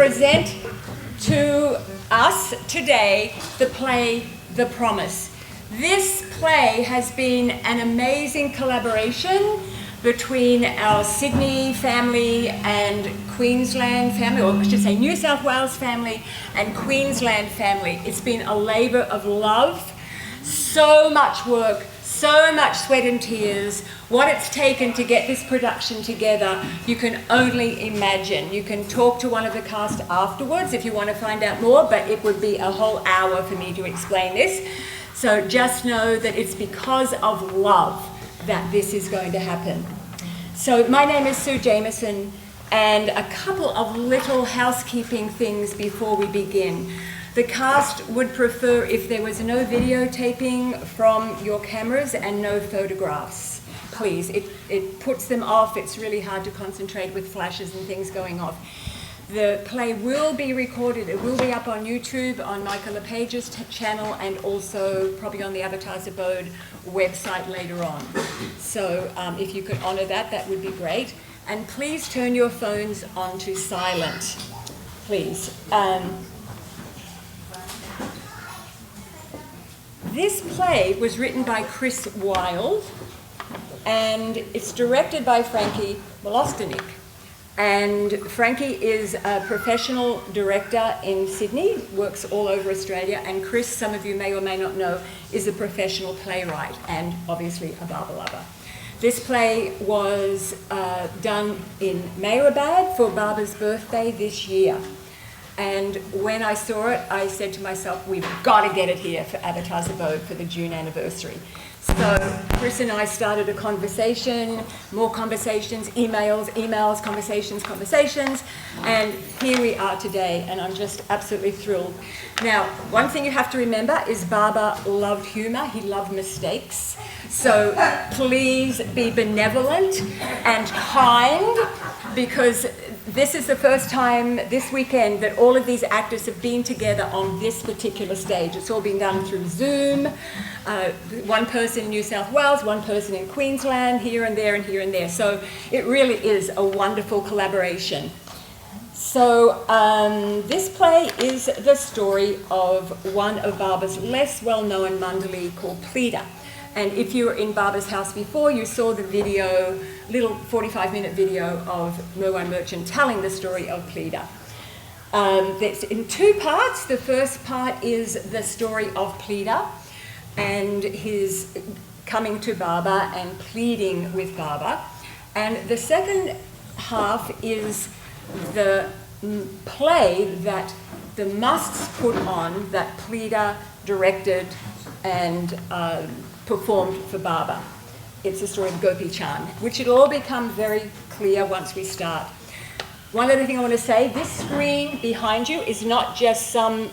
present to us today the play The Promise. This play has been an amazing collaboration between our Sydney family and Queensland family, or I should say New South Wales family and Queensland family. It's been a labour of love, so much work, so much sweat and tears. What it's taken to get this production together, you can only imagine. You can talk to one of the cast afterwards if you want to find out more, but it would be a whole hour for me to explain this. So just know that it's because of love that this is going to happen. So my name is Sue Jameson, and a couple of little housekeeping things before we begin. The cast would prefer if there was no videotaping from your cameras and no photographs, please. It puts them off. It's really hard to concentrate with flashes and things going off. The play will be recorded. It will be up on YouTube, on Michael LePage's channel, and also probably on the Avatars Abode website later on. So if you could honour that, that would be great. And please turn your phones onto silent, please. This play was written by Chris Wilde, and it's directed by Frankie Milostinik. And Frankie is a professional director in Sydney, works all over Australia, and Chris, some of you may or may not know, is a professional playwright and obviously a Barber lover. This play was done in Meherabad for Barber's birthday this year. And when I saw it, I said to myself, we've got to get it here for Avatars Abode for the June anniversary. So Chris and I started a conversation, more conversations, emails, conversations, and here we are today, and I'm just absolutely thrilled. Now, one thing you have to remember is Barber loved humour, he loved mistakes, so please be benevolent and kind, because this is the first time this weekend that all of these actors have been together on this particular stage. It's all been done through Zoom. One person in New South Wales, one person in Queensland, here and there and here and there. So it really is a wonderful collaboration. So this play is the story of one of Barber's less well-known mandali called Pleader. And if you were in Barber's house before, you saw the video, little 45-minute video of Merwan Merchant telling the story of Pleader. It's in two parts. The first part is the story of Pleader and his coming to Barber and pleading with Barber. And the second half is the play that the Musts put on that Pleader directed and performed for Barber. It's the story of Gopi Chand, which it'll all become very clear once we start. One other thing I want to say, this screen behind you is not just some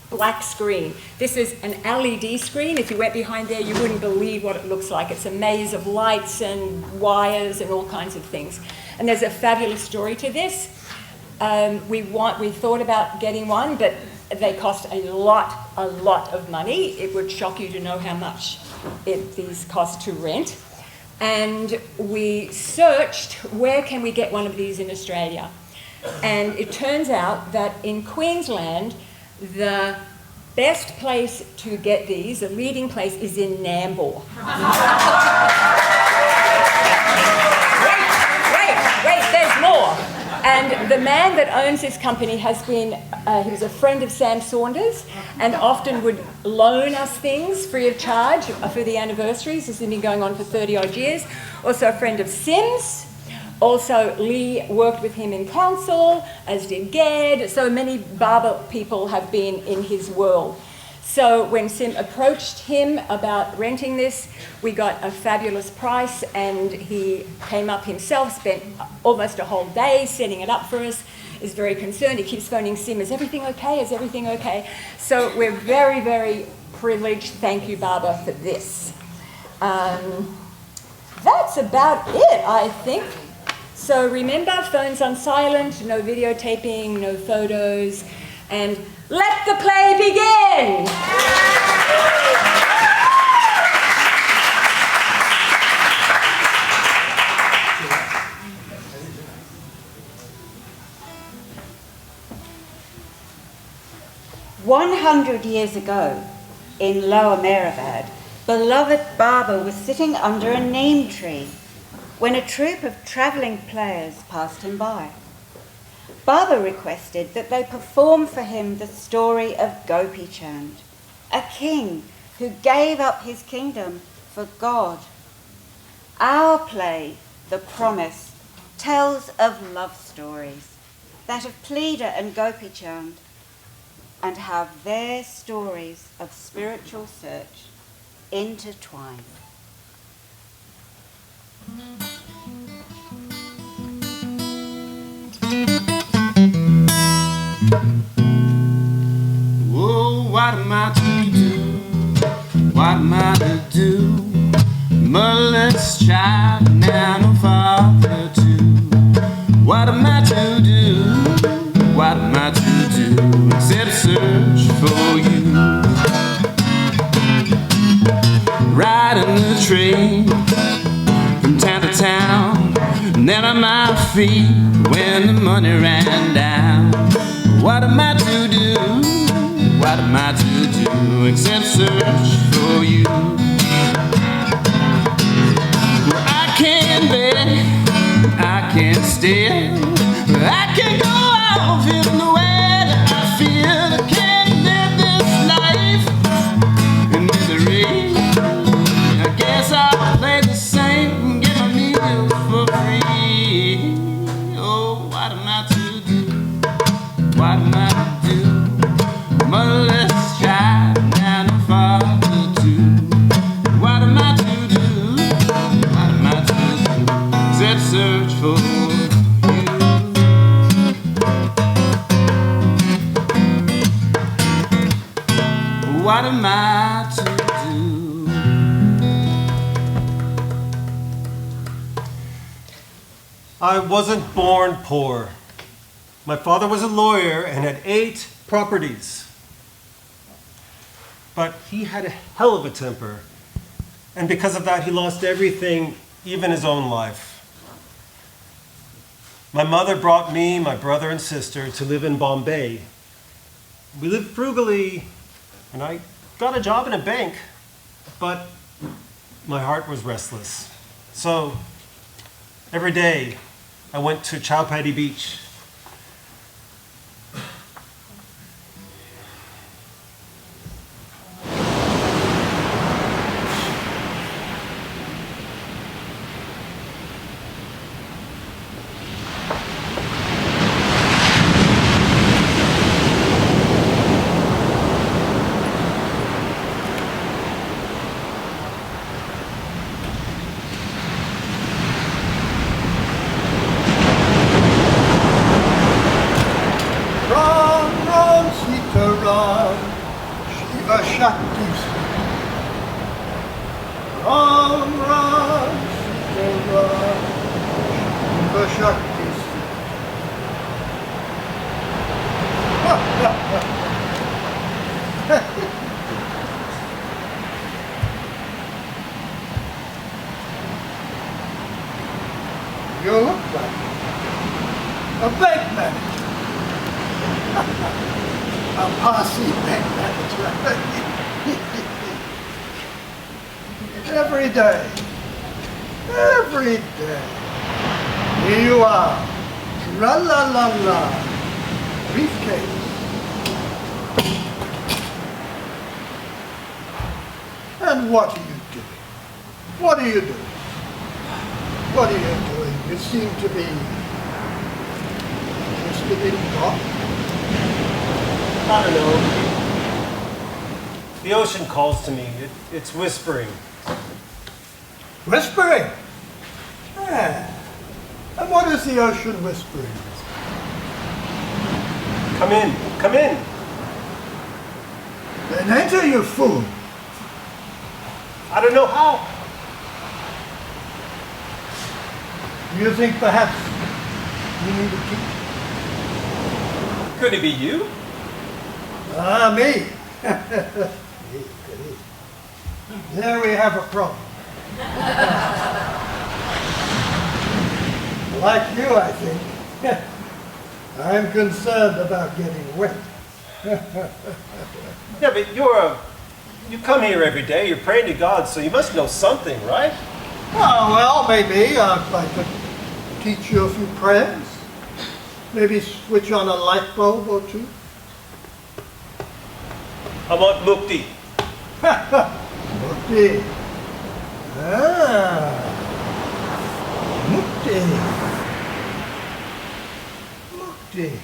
black screen. This is an LED screen. If you went behind there, you wouldn't believe what it looks like. It's a maze of lights and wires and all kinds of things. And there's a fabulous story to this. We thought about getting one, but they cost a lot of money. It would shock you to know how much these cost to rent. And we searched, where can we get one of these in Australia? And it turns out that in Queensland, the best place to get these, the leading place, is in Nambour. Wait, there's more. And the man that owns this company has been, he was a friend of Sam Saunders and often would loan us things free of charge for the anniversaries. This has been going on for 30 odd years. Also a friend of Sim's. Also Lee worked with him in council, as did Ged. So many Barber people have been in his world. So when Sim approached him about renting this, we got a fabulous price, and he came up himself, spent almost a whole day setting it up for us, is very concerned. He keeps phoning Sim, is everything okay? Is everything okay? So we're very, very privileged. Thank you, Barber, for this. That's about it, I think. So remember, phones on silent, no videotaping, no photos, and let the play begin! years ago, in Lower Mehrabad, beloved Baba was sitting under a neem tree when a troupe of travelling players passed him by. Baba requested that they perform for him the story of Gopi Chand, a king who gave up his kingdom for God. Our play, The Promise, tells of love stories, that of Pleader and Gopi Chand, and how their stories of spiritual search intertwine. Oh, what am I to do? What am I to do? Motherless child and no father too. What am I to do? What am I to do except search for you? Riding the train from town to town, then on my feet when the money ran down. What am I to do? What am I to do except search for you? Well, I can't beg, I can't steal, I can't go off in the way that I feel. I can't live this life in misery. I guess I'll play the same and get my meals for free. Oh, what am I to do? What am I to do? Motherless child and a father too. What am I to do? What am I to do? Except search for you. What am I to do? I wasn't born poor. My father was a lawyer and had 8 properties. But he had a hell of a temper. And because of that, he lost everything, even his own life. My mother brought me, my brother and sister, to live in Bombay. We lived frugally, and I got a job in a bank, but my heart was restless. So every day I went to Chowpatty Beach. Shiva Shakti, Ram Ram Sita Ram, Shiva Shakti. You look like a bank manager. A posse bank manager. Every day. Here you are. Tra-la-la-la. Briefcase. And what are you doing? What are you doing? What are you doing? You seem to be interested in God. I don't know. The ocean calls to me. It's whispering. Whispering? Ah. And what is the ocean whispering? Come in, come in. Then enter, you fool. I don't know how. You think perhaps you need a key? Could it be you? Ah, me. There we have a problem. Like you, I think. I'm concerned about getting wet. Yeah, but you come here every day, you're praying to God, so you must know something, right? Oh, well, maybe I could teach you a few prayers. Maybe switch on a light bulb or two. I want mukti. Mukti. Ah. Mukti. Mukti.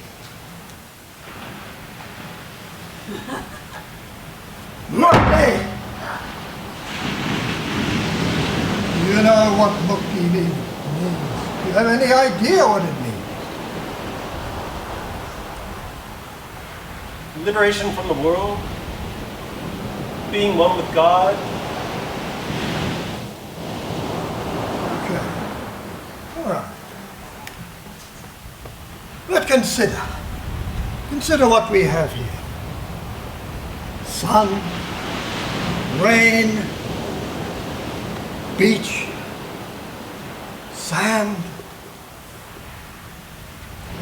Mukti! You know what mukti means? Do you have any idea what it means? Liberation from the world, being one with God. Okay. All right. But consider what we have here. Sun, rain, beach, sand.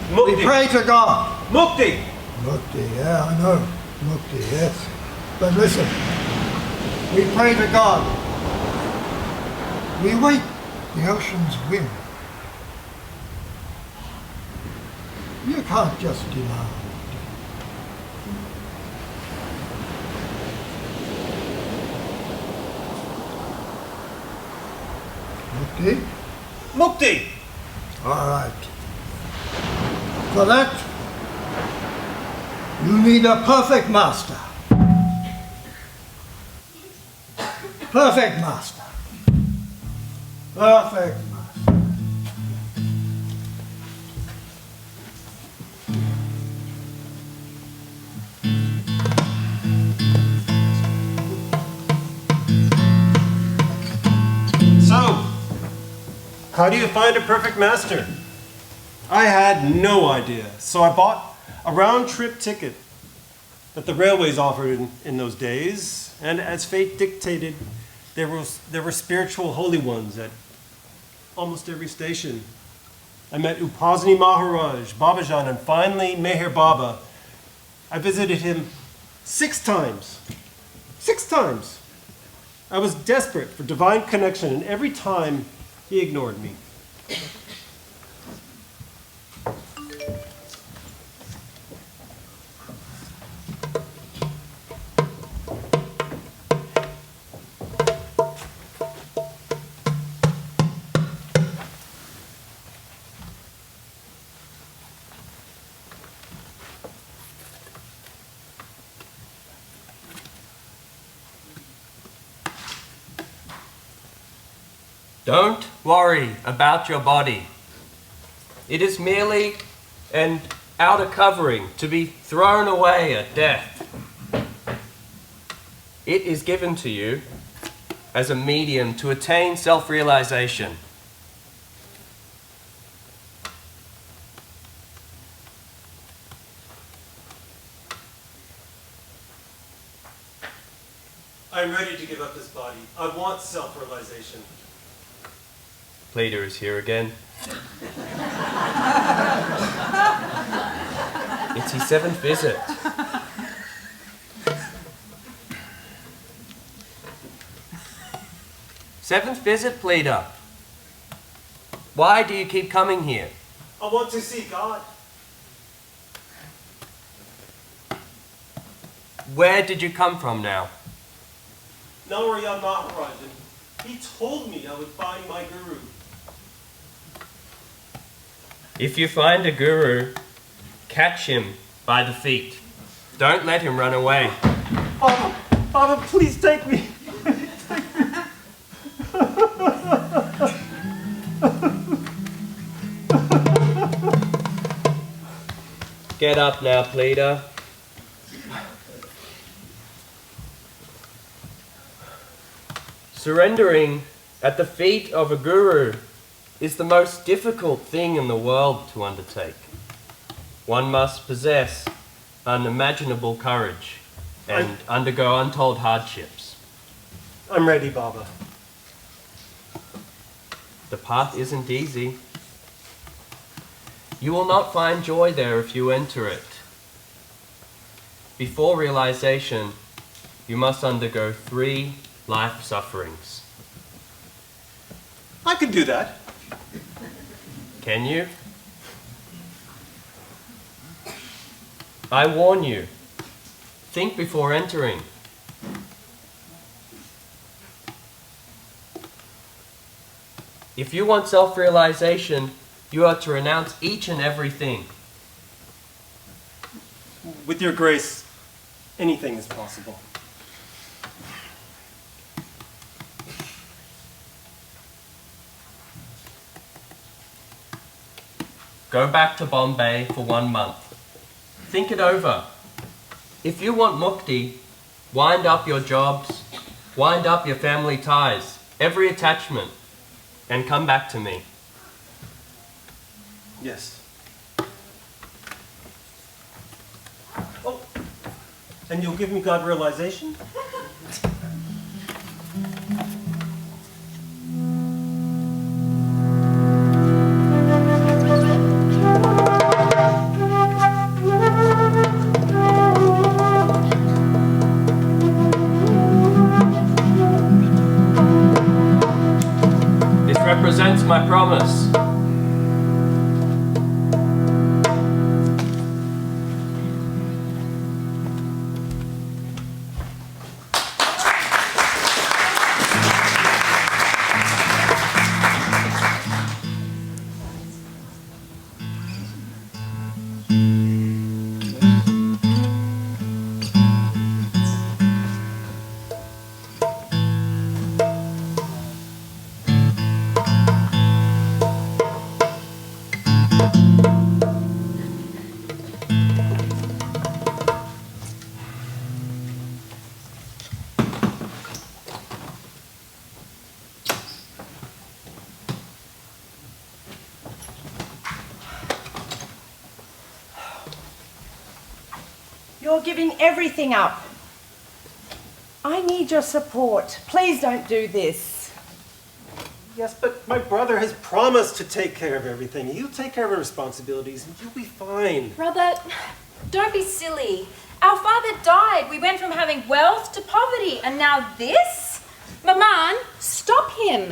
We Mukti. pray to God. Mukti. Mukti, yeah, I know. Mukti, yes. But listen, we pray to God. We wait the ocean's wind. You can't just demand. Mukti? Mukti. All right. For that, you need a perfect master. Perfect master. Perfect master. So, how do you find a perfect master? I had no idea, so I bought a round-trip ticket that the railways offered in those days, and as fate dictated, there were spiritual holy ones at almost every station. I met Upasani Maharaj, Babajan, and finally Meher Baba. I visited him 6 times. 6 times. I was desperate for divine connection, and every time he ignored me. Don't worry about your body. It is merely an outer covering to be thrown away at death. It is given to you as a medium to attain self-realization. I'm ready to give up this body. I want self-realization. Pleader is here again. It's his 7th visit. Seventh visit, Pleader. Why do you keep coming here? I want to see God. Where did you come from now? Narayan Maharajan. He told me I would find my guru. If you find a guru, catch him by the feet. Don't let him run away. Baba, Baba, please take me. Get up now, Pleader. Surrendering at the feet of a guru is the most difficult thing in the world to undertake. One must possess unimaginable courage and undergo untold hardships. I'm ready, Baba. The path isn't easy. You will not find joy there if you enter it. Before realization, you must undergo 3 life sufferings. I could do that. Can you? I warn you, think before entering. If you want self-realization, you are to renounce each and everything. With your grace, anything is possible. Go back to Bombay for 1 month. Think it over. If you want mukti, wind up your jobs, wind up your family ties, every attachment, and come back to me. Yes. Oh, and you'll give me God realization? This represents my promise. You're giving everything up. I need your support. Please don't do this. Yes, but my brother has promised to take care of everything. He'll take care of our responsibilities and you'll be fine. Brother, don't be silly. Our father died. We went from having wealth to poverty, and now this? Maman, stop him.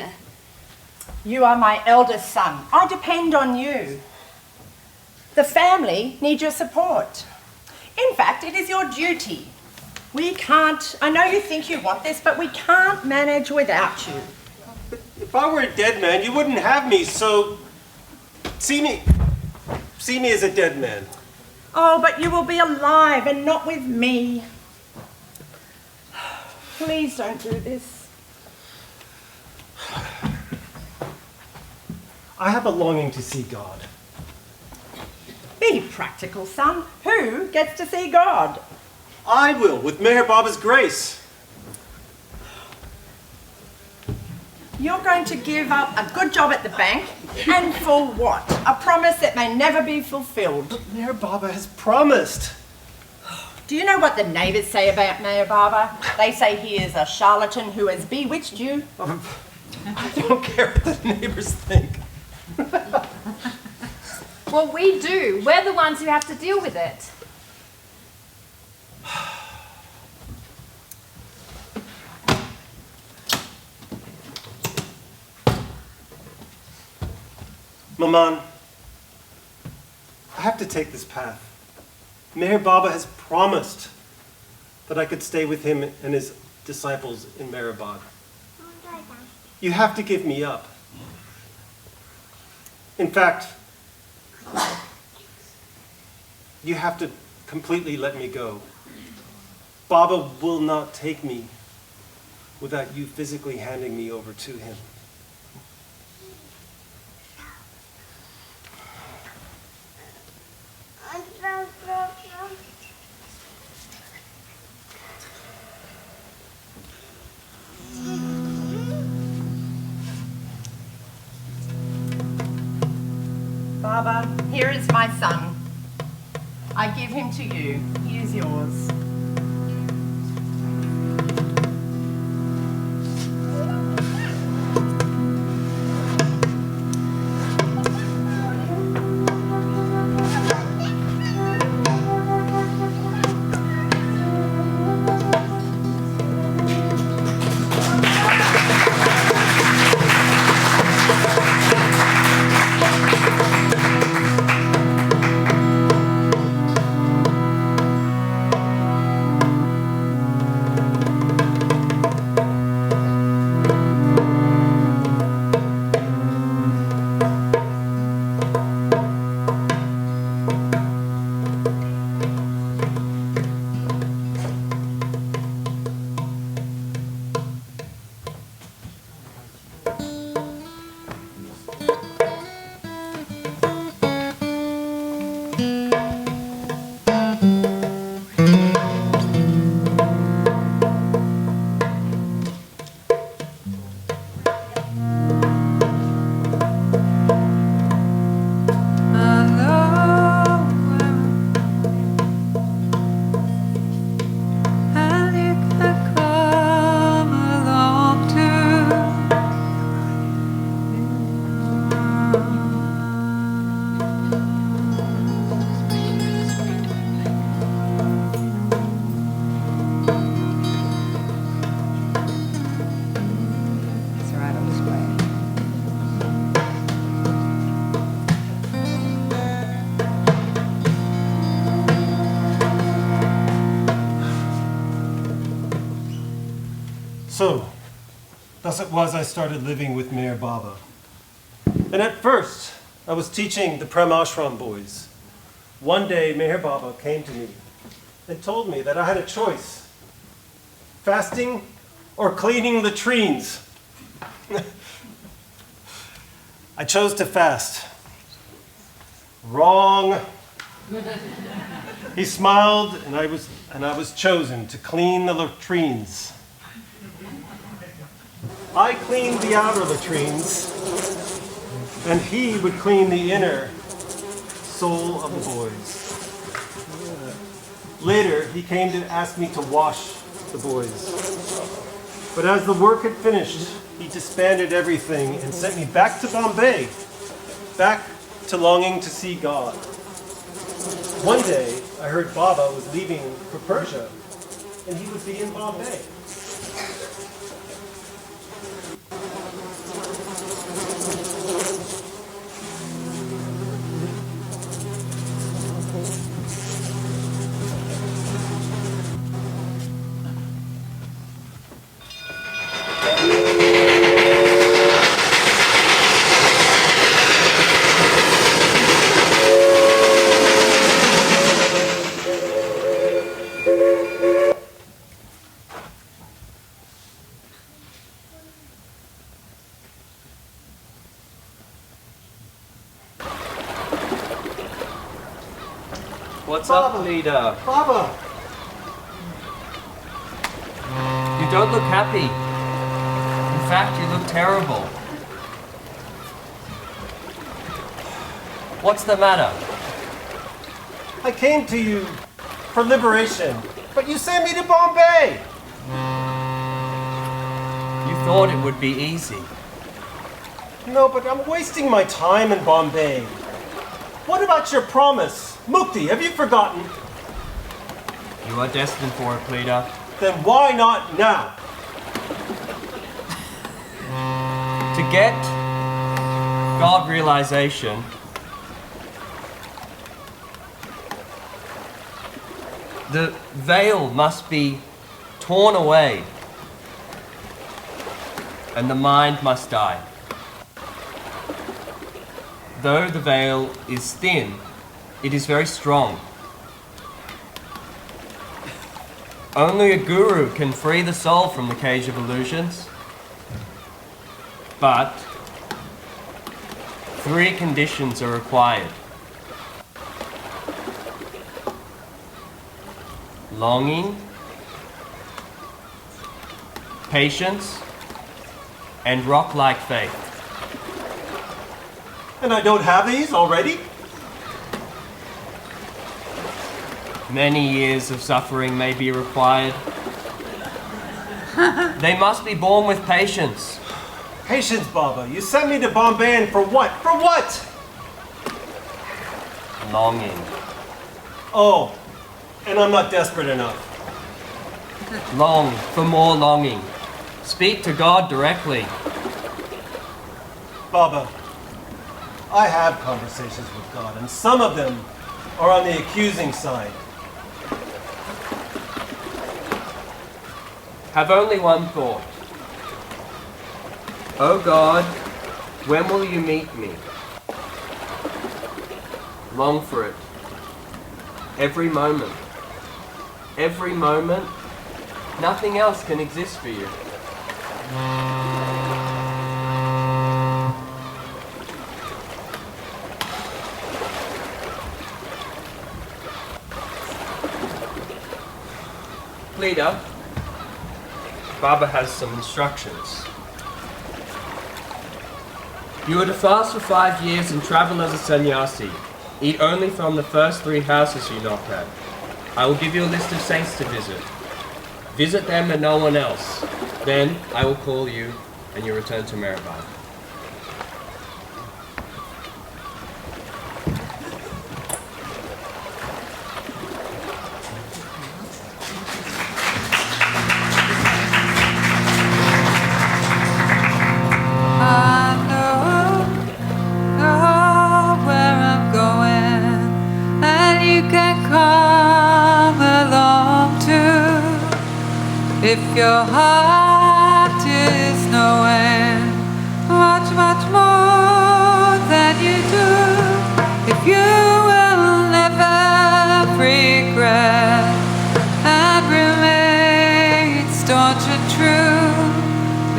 You are my eldest son. I depend on you. The family need your support. In fact, it is your duty. We can't, I know you think you want this, but we can't manage without you. But if I were a dead man, you wouldn't have me, so see me as a dead man. Oh, but you will be alive and not with me. Please don't do this. I have a longing to see God. Be practical, son. Who gets to see God? I will, with Meher Baba's grace. You're going to give up a good job at the bank, and for what? A promise that may never be fulfilled. Meher Baba has promised. Do you know what the neighbours say about Meher Baba? They say he is a charlatan who has bewitched you. I don't care what the neighbors think. Well, we do. We're the ones who have to deal with it. Maman, I have to take this path. Meher Baba has promised that I could stay with him and his disciples in Mehrabad. You have to give me up. In fact, you have to completely let me go. Baba will not take me without you physically handing me over to him. Baba, here is my son. I give him to you. He is yours. So, thus it was I started living with Meher Baba. And at first, I was teaching the Prem Ashram boys. One day, Meher Baba came to me and told me that I had a choice: fasting or cleaning latrines. I chose to fast. Wrong. He smiled, and I was chosen to clean the latrines. I cleaned the outer latrines, and he would clean the inner soul of the boys. Later, he came to ask me to wash the boys. But as the work had finished, he disbanded everything and sent me back to Bombay, back to longing to see God. One day, I heard Baba was leaving for Persia, and he would be in Bombay. What's up, leader? Baba! You don't look happy. In fact, you look terrible. What's the matter? I came to you for liberation, but you sent me to Bombay! You thought it would be easy. No, but I'm wasting my time in Bombay. What about your promise? Mukti, have you forgotten? You are destined for it, leader. Then why not now? To get God realization, the veil must be torn away and the mind must die. Though the veil is thin, it is very strong. Only a guru can free the soul from the cage of illusions. But 3 conditions are required: longing, patience, and rock-like faith. And I don't have these already? Many years of suffering may be required. They must be born with patience. Patience, Baba. You sent me to Bombay, and for what? For what? Longing. Oh, and I'm not desperate enough. Long for more longing. Speak to God directly. Baba, I have conversations with God, and some of them are on the accusing side. Have only one thought. Oh God, when will you meet me? Long for it. Every moment. Every moment. Nothing else can exist for you. Leader, Baba has some instructions. You are to fast for 5 years and travel as a sannyasi. Eat only from the first 3 houses you knock at. I will give you a list of saints to visit. Visit them and no one else. Then I will call you and you return to Meherabad. If your heart true,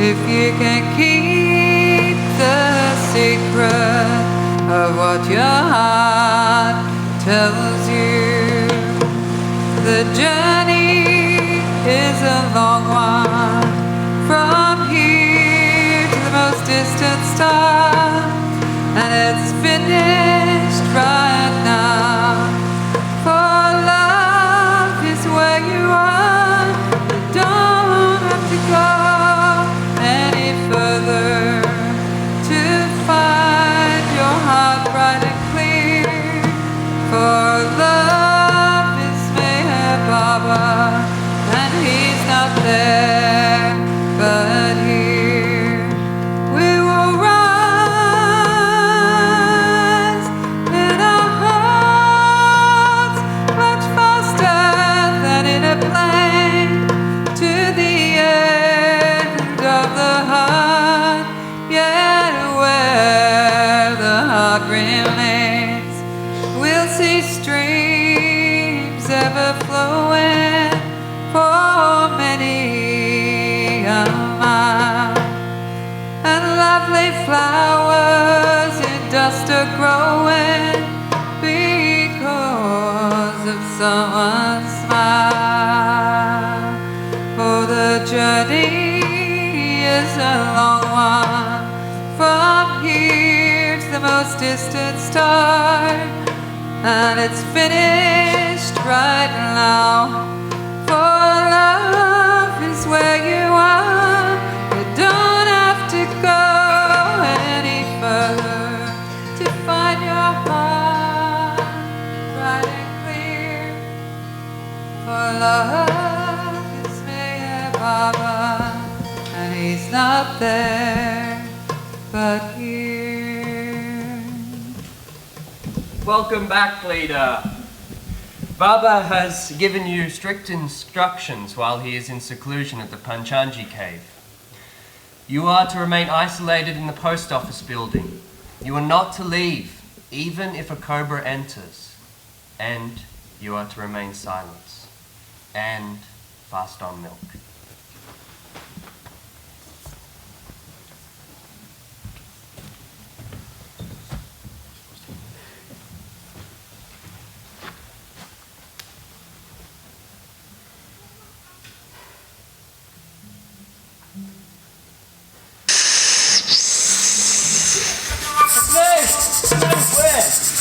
if you can keep the secret of what your heart tells you. The journey is a long one, from here to the most distant star, and it's finished right now. For love is where you are, you don't have to go any further to find your heart bright and clear. For love is Meher Baba, and he's not there but here. We will rise in our hearts much faster than in a plane to the end of the heart, yet where the heart remains, we'll see streams ever flowing for many a mile, and lovely flowers in dust are growing because of someone's smile. Oh, the journey is a long one, from here to the most distant star, and it's finished right now. For love is where you are, you don't have to go any further to find your heart bright and clear. For love is Meher Baba, and he's not there but here. Welcome back, leader. Baba has given you strict instructions while he is in seclusion at the Panchanji cave. You are to remain isolated in the post office building. You are not to leave, even if a cobra enters. And you are to remain silent. And fast on milk.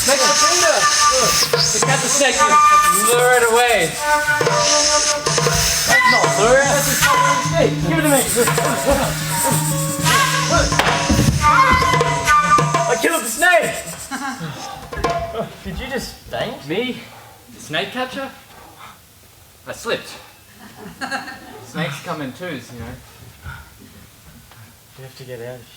Snake the finger! To catch the snake, lure it away. That's not lure it, that's just not a snake. Give it to me. I killed the snake! Did you just thank me? The snake catcher? I slipped. Snakes come in twos, you know. You have to get out of here.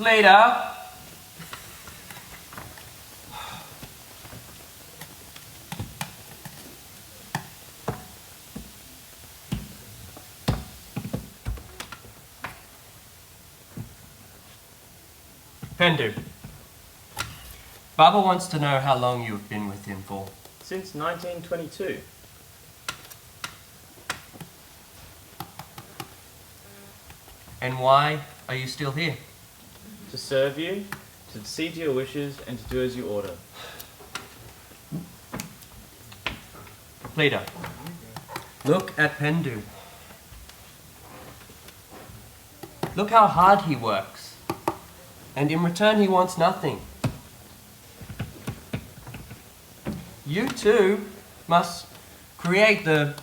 Leader. Pendu, Baba wants to know how long you have been with him for. Since 1922. And why are you still here? To serve you, to see to your wishes, and to do as you order. Pleader, look at Pendu. Look how hard he works. And in return he wants nothing. You too must create the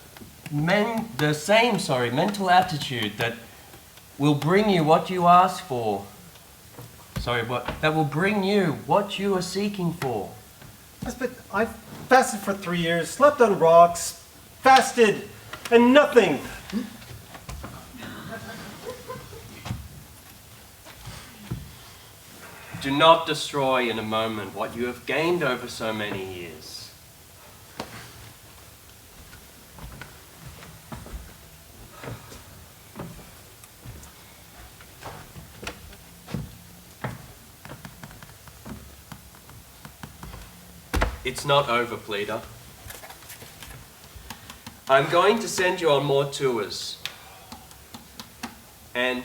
same mental attitude that will bring you what you ask for. That will bring you what you are seeking for. Yes, but I've fasted for 3 years, slept on rocks, fasted, and nothing. Do not destroy in a moment what you have gained over so many years. It's not over, Pleader. I'm going to send you on more tours. And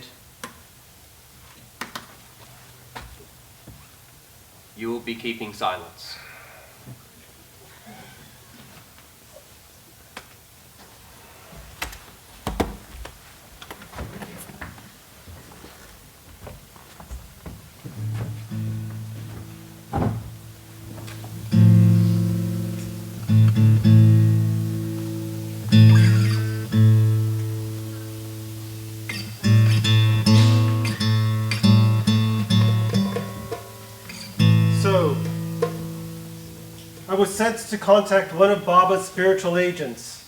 you will be keeping silence. I was sent to contact one of Baba's spiritual agents,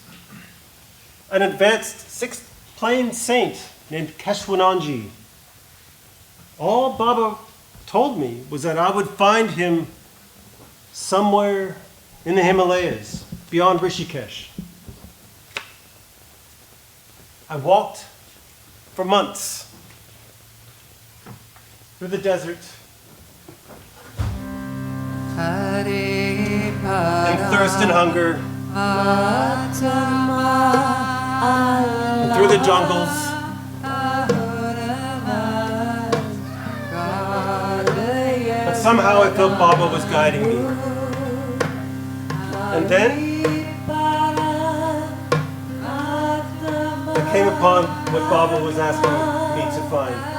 an advanced sixth plane saint named Keshwananji. All Baba told me was that I would find him somewhere in the Himalayas, beyond Rishikesh. I walked for months through the desert and thirst and hunger, and through the jungles. But somehow I felt Baba was guiding me. And then I came upon what Baba was asking me to find.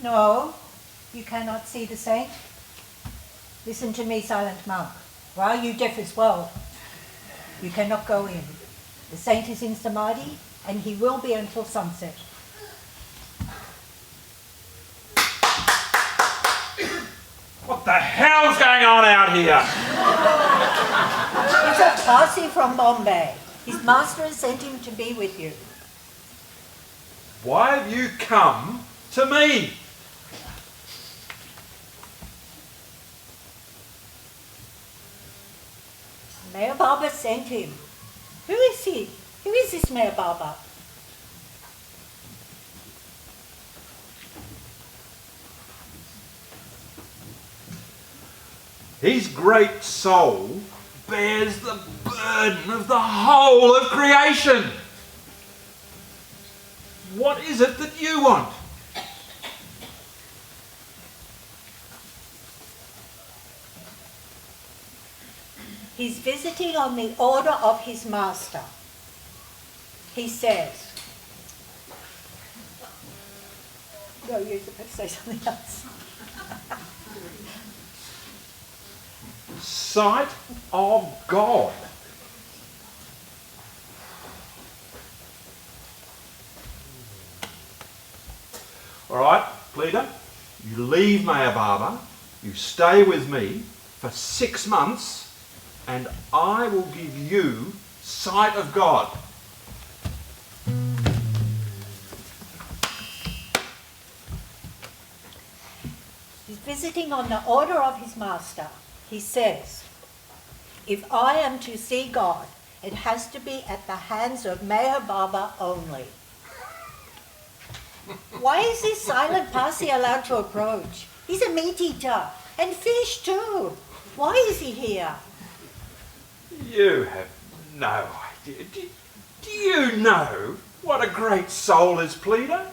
No, you cannot see the saint. Listen to me, silent monk. While you deaf as well, you cannot go in. The saint is in Samadhi, and he will be until sunset. What the hell's going on out here? He's a Parsi from Bombay. His master has sent him to be with you. Why have you come to me? Mayor Baba sent him. Who is he? Who is this Mayor Baba? His great soul bears the burden of the whole of creation. What is it that you want? He's visiting on the order of his master. He says, no, you're supposed to say something else. Sight of God. All right, Pleader, you leave Mayor Baba, you stay with me for 6 months, and I will give you sight of God. visiting on the order of his master. He says, if I am to see God, it has to be at the hands of Meher Baba only. Why is this silent Parsi allowed to approach? He's a meat eater, and fish too. Why is he here? You have no idea. Do you know what a great soul is Pleader?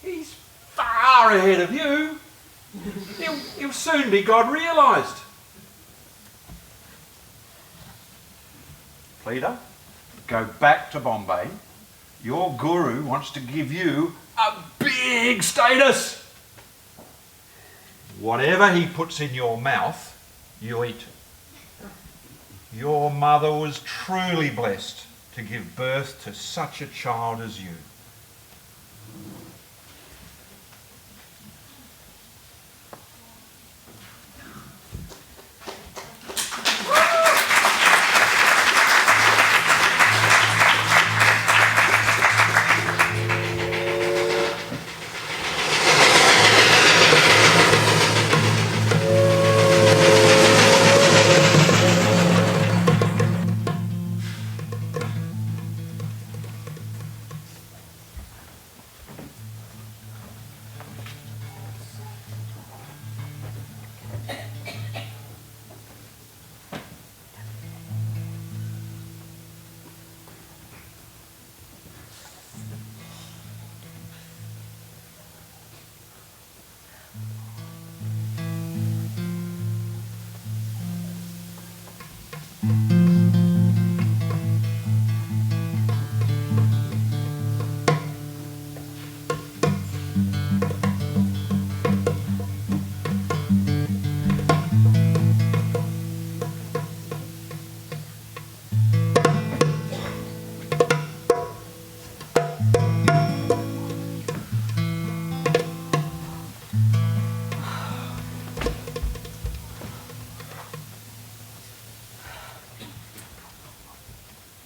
He's far ahead of you. He'll soon be God realised. Pleader, go back to Bombay. Your guru wants to give you a big status. Whatever he puts in your mouth, you eat. Your mother was truly blessed to give birth to such a child as you.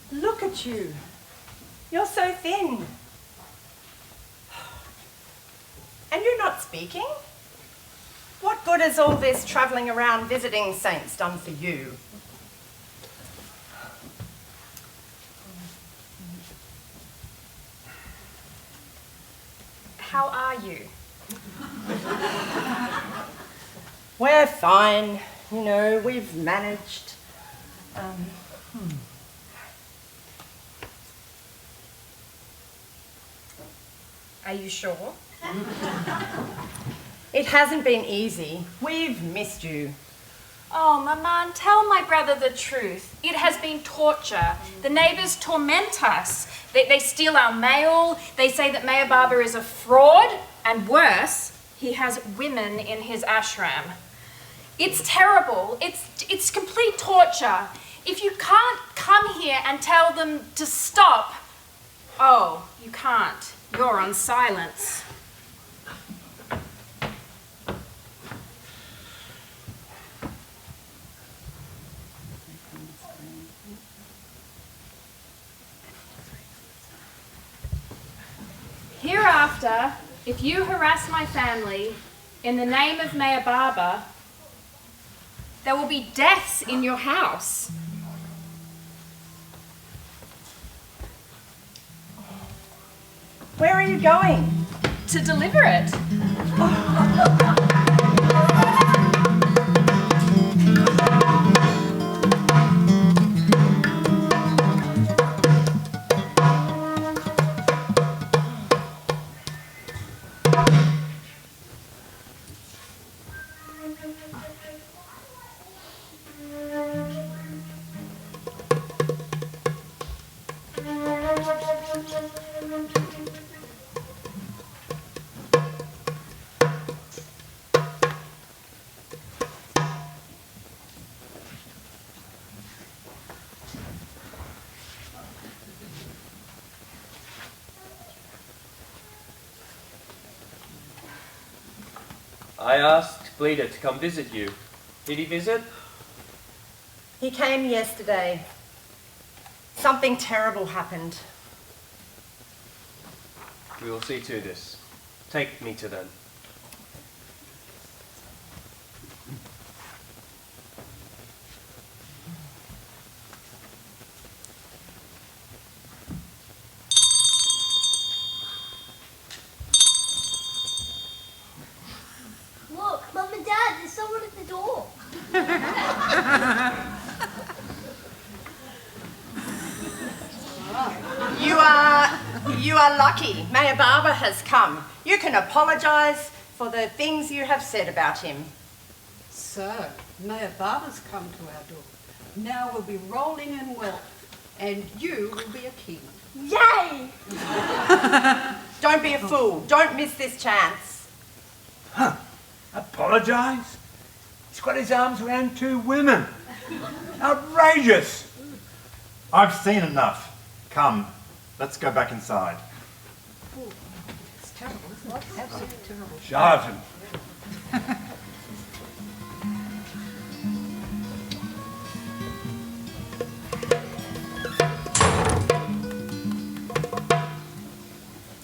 Look at you. You're so thin. And you're not speaking? What good has all this travelling around visiting saints done for you? How are you? We're fine. You know, we've managed. Are you sure? It hasn't been easy. We've missed you. Oh, Maman, tell my brother the truth. It has been torture. The neighbours torment us. They steal our mail. They say that Meher Baba is a fraud. And worse, he has women in his ashram. It's terrible. It's complete torture. If you can't come here and tell them to stop, oh, you can't. You're on silence. Hereafter, if you harass my family in the name of Meher Baba, there will be deaths in your house. Where are you going? To deliver it. I asked Bleeder to come visit you. Did he visit? He came yesterday. Something terrible happened. We will see to this. Take me to them. You are lucky. Mayor Barber has come. You can apologise for the things you have said about him. So, Mayor Barber's come to our door. Now we'll be rolling in wealth, and you will be a king. Yay! Don't be a fool. Don't miss this chance. Huh? Apologise? He's got his arms around two women. Outrageous! I've seen enough. Come, let's go back inside. It's terrible, isn't it? It's absolutely terrible. Charlatan.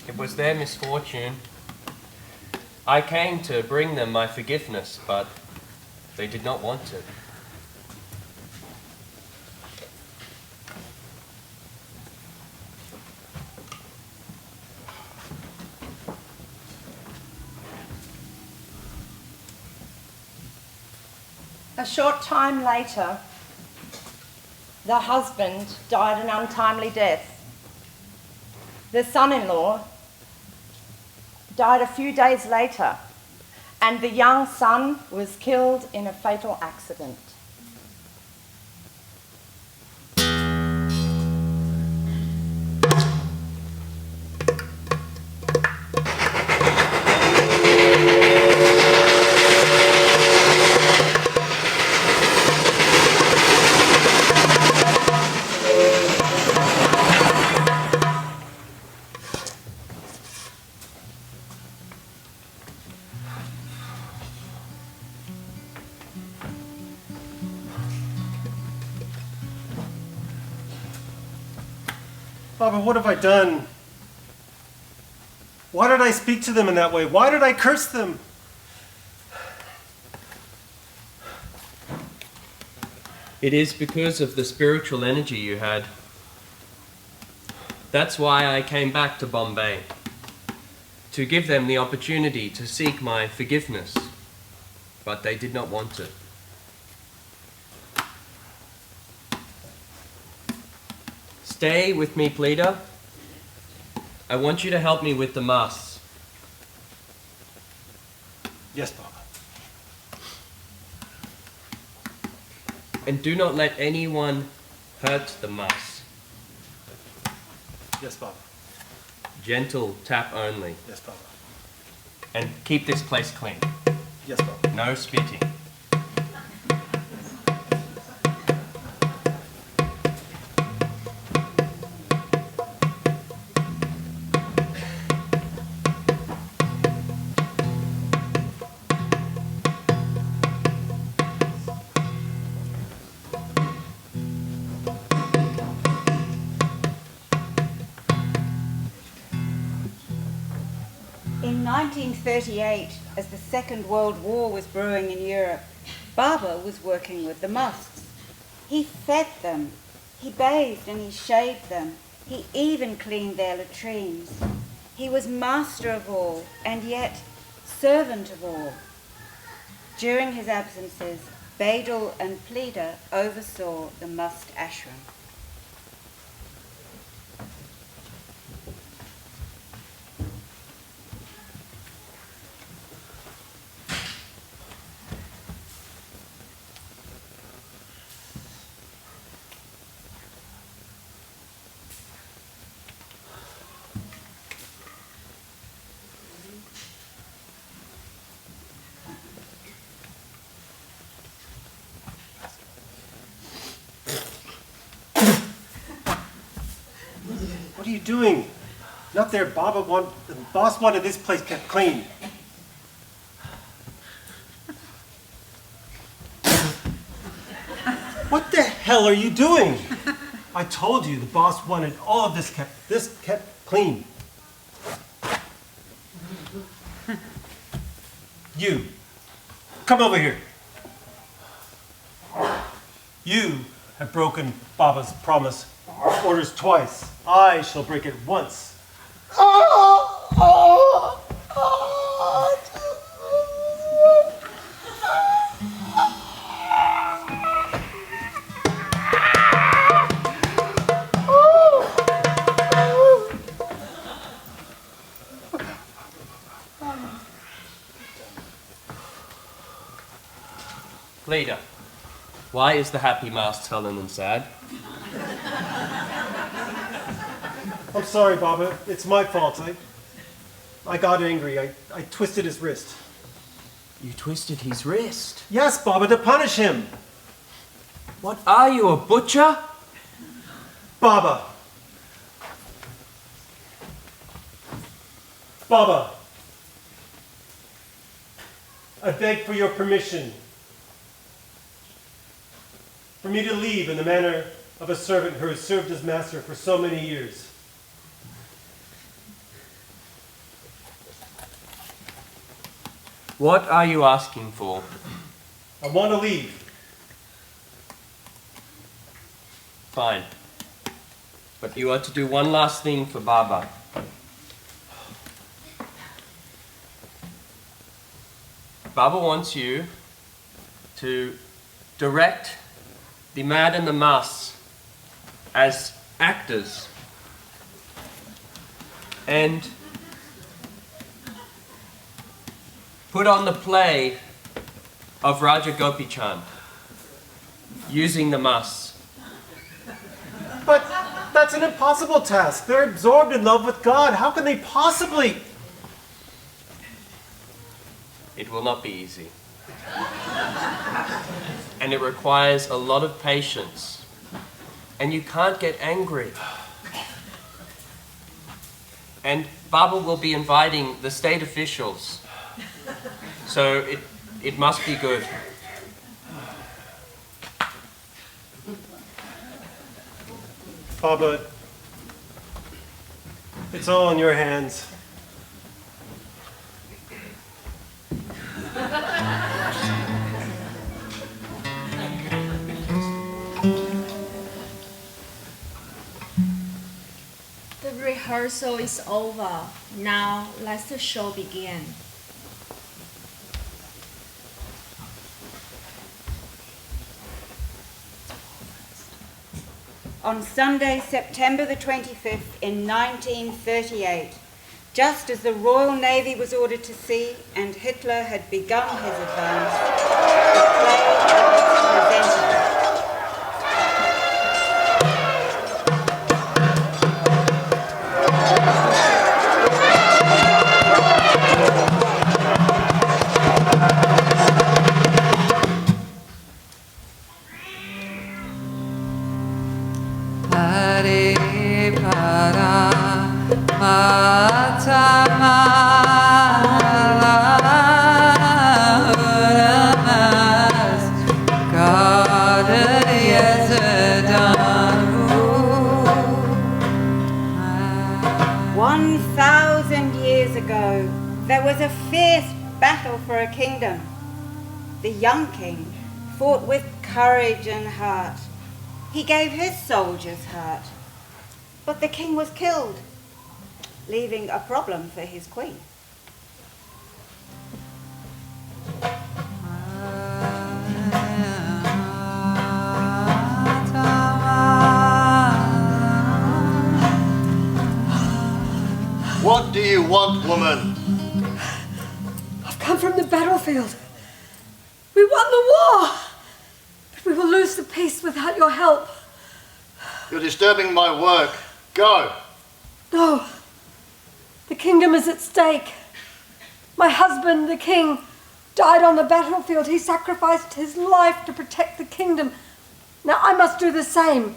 It was their misfortune. I came to bring them my forgiveness, but they did not want it. A short time later, the husband died an untimely death. The son-in-law died a few days later, and the young son was killed in a fatal accident. Baba, what have I done? Why did I speak to them in that way? Why did I curse them? It is because of the spiritual energy you had. That's why I came back to Bombay, to give them the opportunity to seek my forgiveness, but they did not want it. Stay with me, Pleader. I want you to help me with the mass. Yes, Baba. And do not let anyone hurt the mass. Yes, Baba. Gentle tap only. Yes, Baba. And keep this place clean. Yes, Baba. No spitting. In 1938, as the Second World War was brewing in Europe, Baba was working with the mosques. He fed them, he bathed and he shaved them, he even cleaned their latrines. He was master of all, and yet servant of all. During his absences, Badal and Pleader oversaw the mosque ashram. What are you doing? Not there, Baba. The boss wanted this place kept clean. What the hell are you doing? I told you the boss wanted all of this kept clean. You, come over here. You have broken Baba's promise. Orders twice. I shall break it once. Leader, why is the happy mass sullen and sad? I'm sorry, Baba. It's my fault. I got angry. I twisted his wrist. You twisted his wrist? Yes, Baba, to punish him. What are you, a butcher? Baba. Baba. I beg for your permission for me to leave in the manner of a servant who has served his master for so many years. What are you asking for? I want to leave. Fine. But you are to do one last thing for Baba. Baba wants you to direct the Mad and the Mas as actors and put on the play of Raja Gopichand using the Mas. But that's an impossible task. They're absorbed in love with God. How can they possibly? It will not be easy. And it requires a lot of patience. And you can't get angry. And Baba will be inviting the state officials. So it must be good. Baba, it's all in your hands. The rehearsal is over. Now let the show begin. On Sunday, September the 25th in 1938, just as the Royal Navy was ordered to sea and Hitler had begun his advance, the play was presented. For a kingdom. The young king fought with courage and heart. He gave his soldiers heart. But the king was killed, leaving a problem for his queen. What do you want, woman? Come from the battlefield. We won the war, but we will lose the peace without your help. You're disturbing my work. Go. No. The kingdom is at stake. My husband, the king, died on the battlefield. He sacrificed his life to protect the kingdom. Now I must do the same.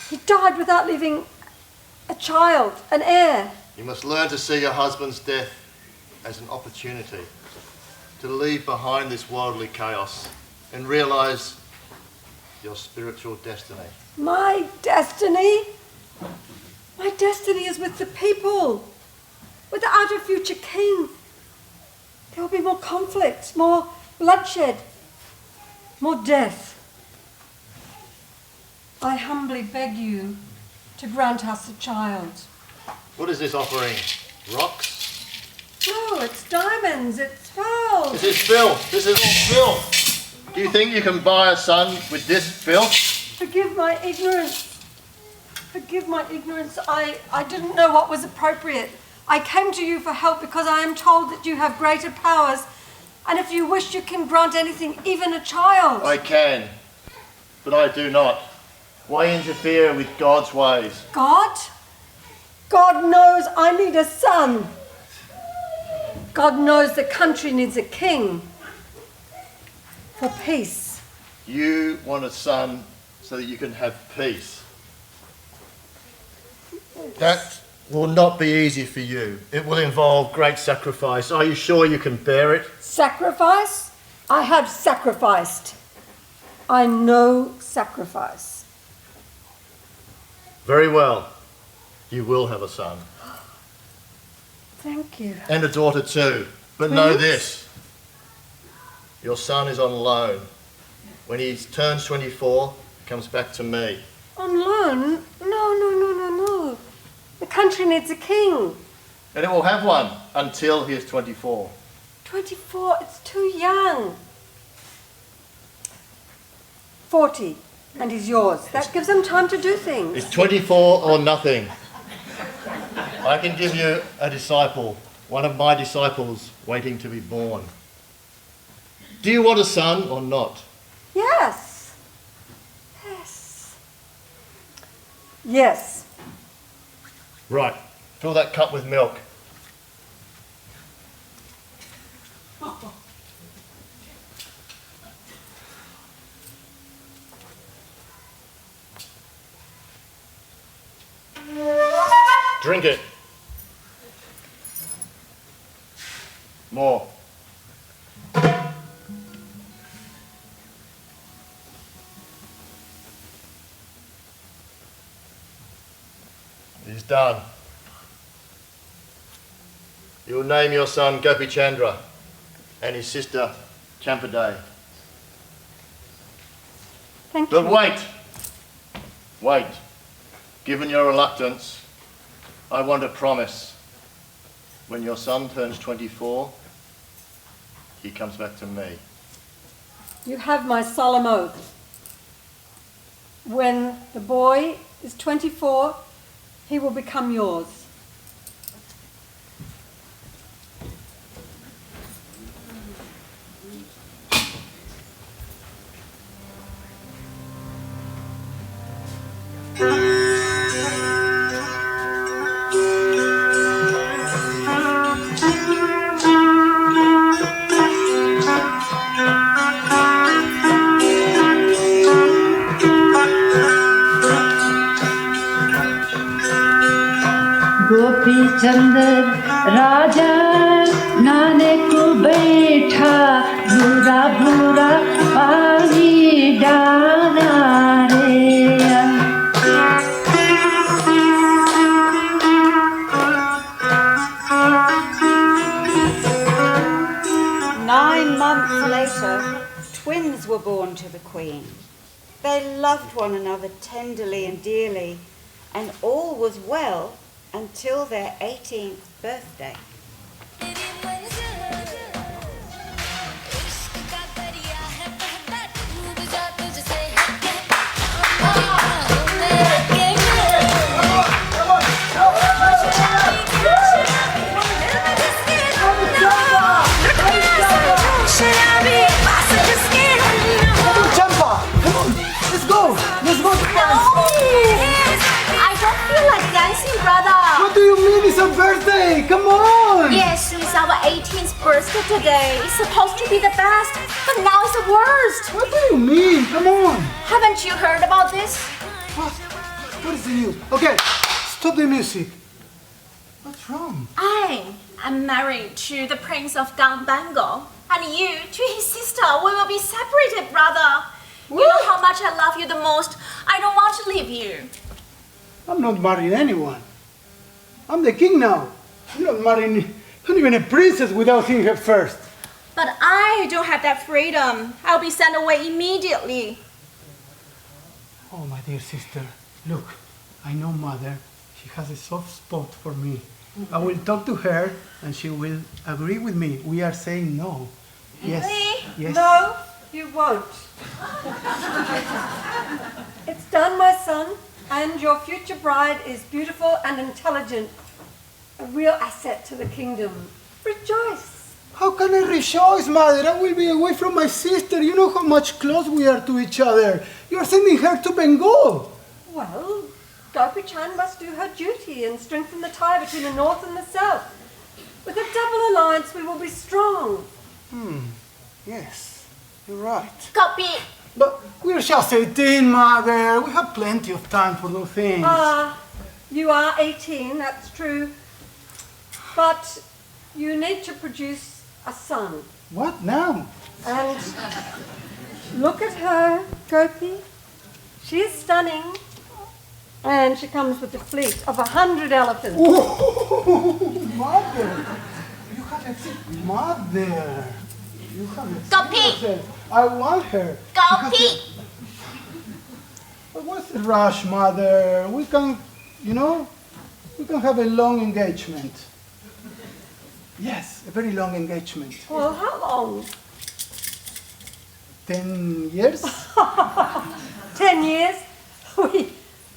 He died without leaving a child, an heir. You must learn to see your husband's death as an opportunity to leave behind this worldly chaos and realise your spiritual destiny. My destiny? My destiny is with the people. Without a future king, there will be more conflict, more bloodshed, more death. I humbly beg you to grant us a child. What is this offering? Rocks? No, it's diamonds, it's pearls. This is filth. This is all filth. Do you think you can buy a son with this filth? Forgive my ignorance. Forgive my ignorance. I didn't know what was appropriate. I came to you for help because I am told that you have greater powers. And if you wish, you can grant anything, even a child. I can, but I do not. Why interfere with God's ways? God? God knows I need a son. God knows the country needs a king. For peace. You want a son so that you can have peace. That will not be easy for you. It will involve great sacrifice. Are you sure you can bear it? Sacrifice? I have sacrificed. I know sacrifice. Very well. You will have a son. Thank you. And a daughter too. But know this. Your son is on loan. When he turns 24, he comes back to me. On loan? No. The country needs a king. And it will have one until he is 24. 24, it's too young. 40, and he's yours. That gives him time to do things. It's 24 or nothing. I can give you a disciple, one of my disciples waiting to be born. Do you want a son or not? Yes. Yes. Right. Fill that cup with milk. Drink it. More. It is done. You will name your son Gopi Chandra and his sister Champadai. Thank you. But wait. Given your reluctance, I want a promise. When your son turns 24, he comes back to me. You have my solemn oath. When the boy is 24, he will become yours. गोपी चंदर राजा नाने को बैठा बुरा बुरा पानी डाला रे 9 months later, twins were born to the Queen. They loved one another tenderly and dearly, and all was well until their 18th birthday. I don't feel like dancing, brother. What do you mean it's a birthday? Come on! Yes, it's our 18th birthday today. It's supposed to be the best, but now it's the worst. What do you mean? Come on! Haven't you heard about this? What is the news? Okay, stop the music. What's wrong? I am married to the Prince of Gambango, and you to his sister. We will be separated, brother. You know how much I love you the most. I don't want to leave you. I'm not marrying anyone. I'm the king now. I'm not marrying not even a princess without seeing her first. But I don't have that freedom. I'll be sent away immediately. Oh, my dear sister, look, I know Mother. She has a soft spot for me. I will talk to her and she will agree with me. We are saying no. Yes. Really? Yes. No, you won't. It's done, my son, and your future bride is beautiful and intelligent. A real asset to the kingdom. Rejoice. How can I rejoice, mother? I will be away from my sister. You know how much close we are to each other. You are sending her to Bengal. Well, Gopi Chand must do her duty and strengthen the tie between the north and the south. With a double alliance, we will be strong. Yes, you're right. Gopi! But we're just 18, mother. We have plenty of time for those things. You are 18, that's true. But you need to produce a son. What now? And look at her, Gopi. She is stunning. And she comes with a fleet of 100 elephants. Oh, mother! You have a mother! You have a Gopi! I want her. Gopi! But what's the rush, mother? We can, we can have a long engagement. Yes, a very long engagement. Well, how long? 10 years? 10 years?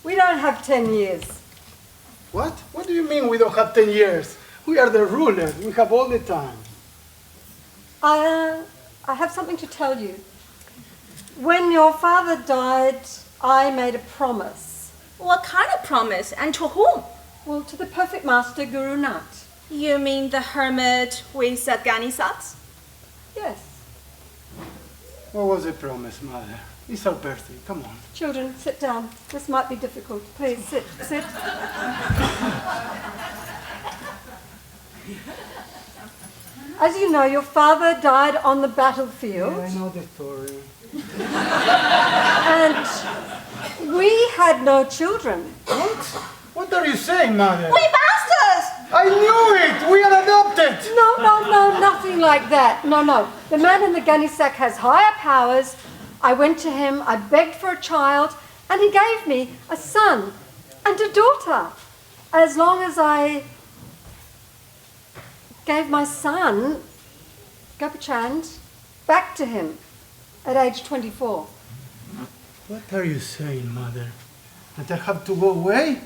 We don't have 10 years. What? What do you mean we don't have 10 years? We are the rulers. We have all the time. I have something to tell you. When your father died, I made a promise. What kind of promise? And to whom? Well, to the perfect master, Guru Nath. You mean the hermit with Gani socks? Yes. What was the promise, mother? It's our birthday. Come on. Children, sit down. This might be difficult. Please, sit. As you know, your father died on the battlefield. Yeah, I know the story. And we had no children. What? What are you saying, mother? We bastards! I knew it! We are adopted! No, nothing like that. No. The man in the gunny sack has higher powers. I went to him, I begged for a child, and he gave me a son and a daughter. As long as I gave my son, Gopi Chand, back to him at age 24. What are you saying, mother? That I have to go away?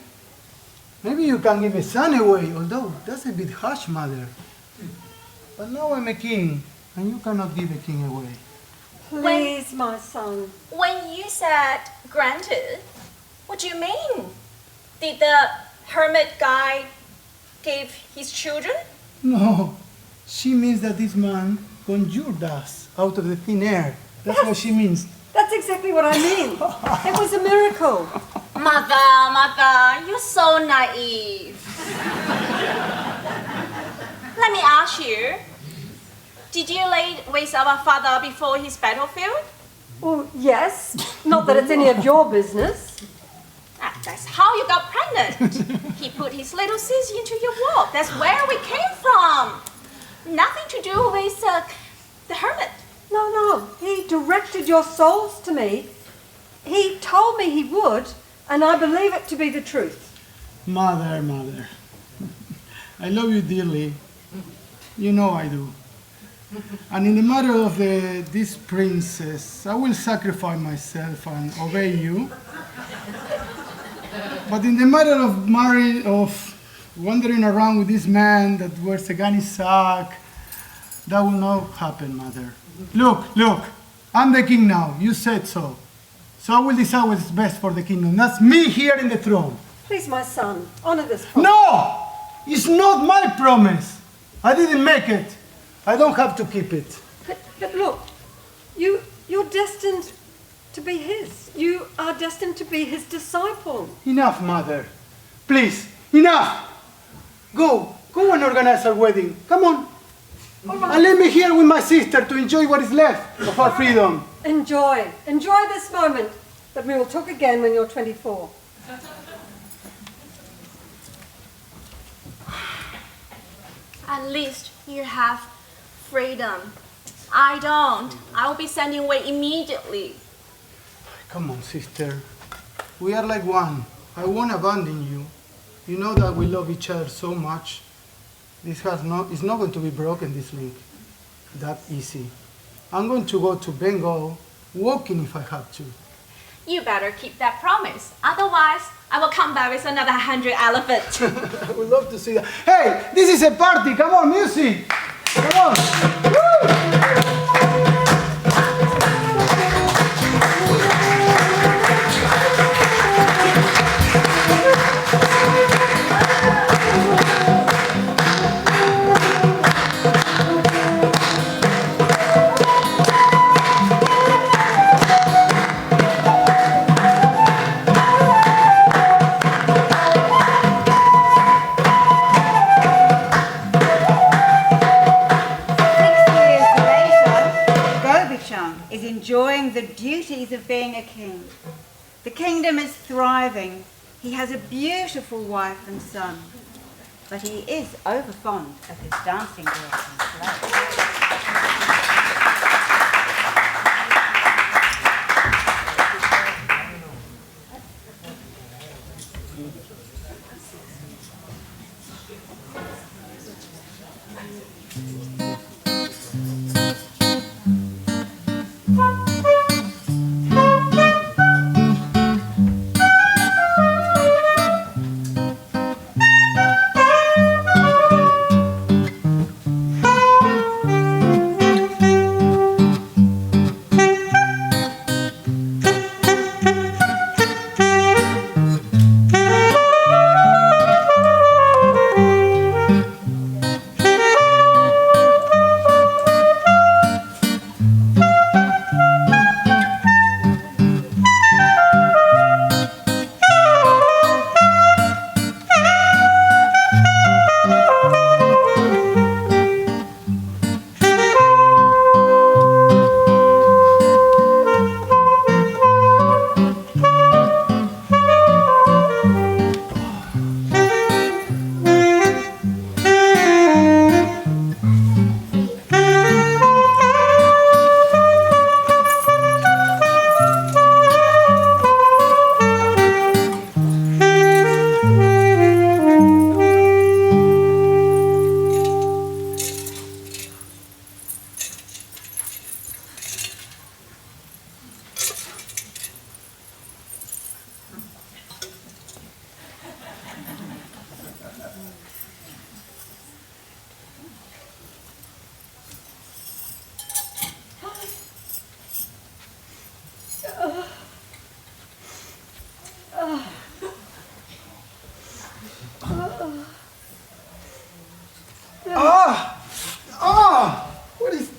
Maybe you can give a son away, although that's a bit harsh, mother. But now I'm a king, and you cannot give a king away. Please, my son. When you said granted, what do you mean? Did the hermit guy give his children? No, she means that this man conjured us out of the thin air. That's what she means. That's exactly what I mean. It was a miracle. Mother, you're so naive. Let me ask you, did you lay with our father before his battlefield? Well, yes. Not that it's any of your business. That's how you got pregnant. He put his little sis into your womb. That's where we came from. Nothing to do with the hermit. No. He directed your souls to me. He told me he would, and I believe it to be the truth. Mother. I love you dearly. You know I do. And in the matter of this princess, I will sacrifice myself and obey you. But in the matter of wandering around with this man that wears a gunny sack, that will not happen, mother. Look, I'm the king now. You said so. So I will decide what's best for the kingdom. That's me here in the throne. Please, my son, honor this promise. No! It's not my promise. I didn't make it. I don't have to keep it. But look, you're destined to be his. You are destined to be his disciple. Enough, mother. Please, enough. Go and organize our wedding. Come on. And let me here with my sister to enjoy what is left of our freedom. Enjoy this moment. But we will talk again when you're 24. At least you have freedom. I don't. I will be sending away immediately. Come on, sister. We are like one. I won't abandon you. You know that we love each other so much. It's not going to be broken, this link. That easy. I'm going to go to Bengal, walking if I have to. You better keep that promise. Otherwise, I will come back with another 100 elephants. I would love to see that. Hey, this is a party. Come on, music. Come on. Is enjoying the duties of being a king. The kingdom is thriving. He has a beautiful wife and son, but he is overfond of his dancing girls and slaves. What is...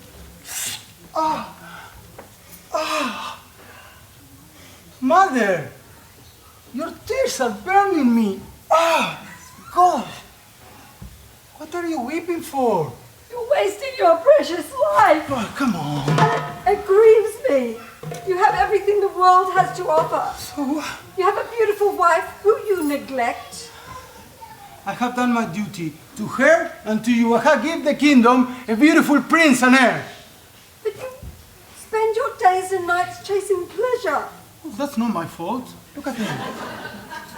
Mother, your tears are burning me. God, what are you weeping for? You're wasting your precious life. Oh, come on. It grieves me. You have everything the world has to offer. So? You have a beautiful wife who you neglect. I have done my duty to her and to you. I have given the kingdom a beautiful prince and heir. But you spend your days and nights chasing pleasure. Oh, that's not my fault. Look at them.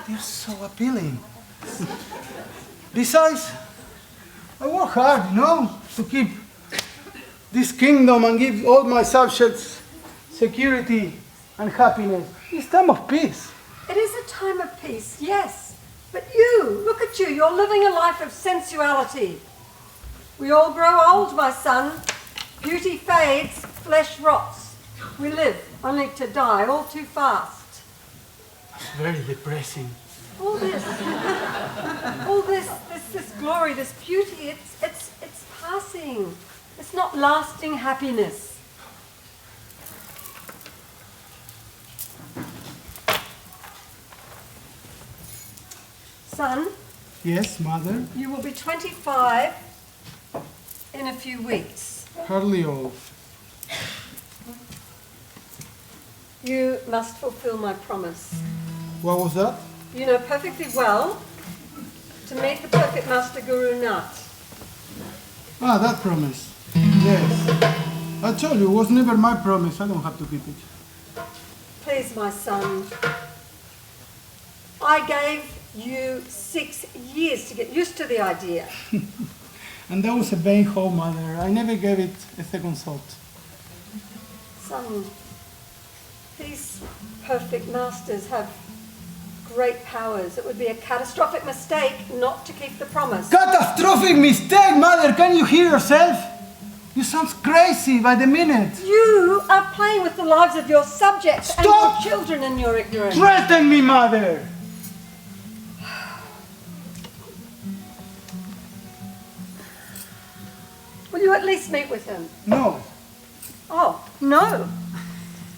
They're so appealing. Besides, I work hard, you know, to keep this kingdom and give all my subjects security and happiness. It's time of peace. It is a time of peace, yes. But you, look at you, you're living a life of sensuality. We all grow old, my son. Beauty fades, flesh rots. We live only to die all too fast. It's very depressing. All this glory, this beauty, it's passing. It's not lasting happiness. Son? Yes, mother? You will be 25 in a few weeks. Hardly old. You must fulfill my promise. What was that? You know perfectly well to meet the perfect Master Guru Nath. Ah, that promise. Yes. I told you, it was never my promise. I don't have to keep it. Please, my son. I gave you 6 years to get used to the idea. And that was a vain hope, mother. I never gave it a second thought. Son, these perfect masters have great powers. It would be a catastrophic mistake not to keep the promise. Catastrophic mistake, mother! Can you hear yourself? You sound crazy by the minute. You are playing with the lives of your subjects Stop! and your children in your ignorance. Threaten me, mother! Will you at least meet with him? No. Oh, no.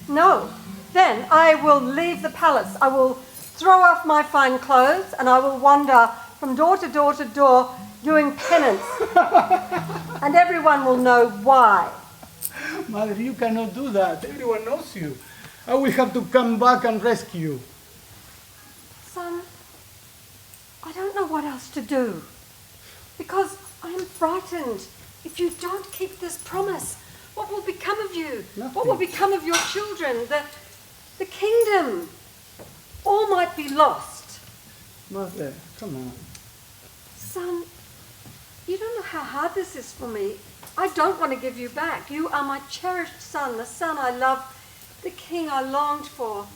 No. Then I will leave the palace. I will throw off my fine clothes and I will wander from door to door to door doing penance. And everyone will know why. Mother, you cannot do that. Everyone knows you. I will have to come back and rescue you. Son, I don't know what else to do. Because I am frightened. If you don't keep this promise, what will become of you? Nothing. What will become of your children? The kingdom? All might be lost. Mother, come on. Son, you don't know how hard this is for me. I don't want to give you back. You are my cherished son, the son I loved, the king I longed for.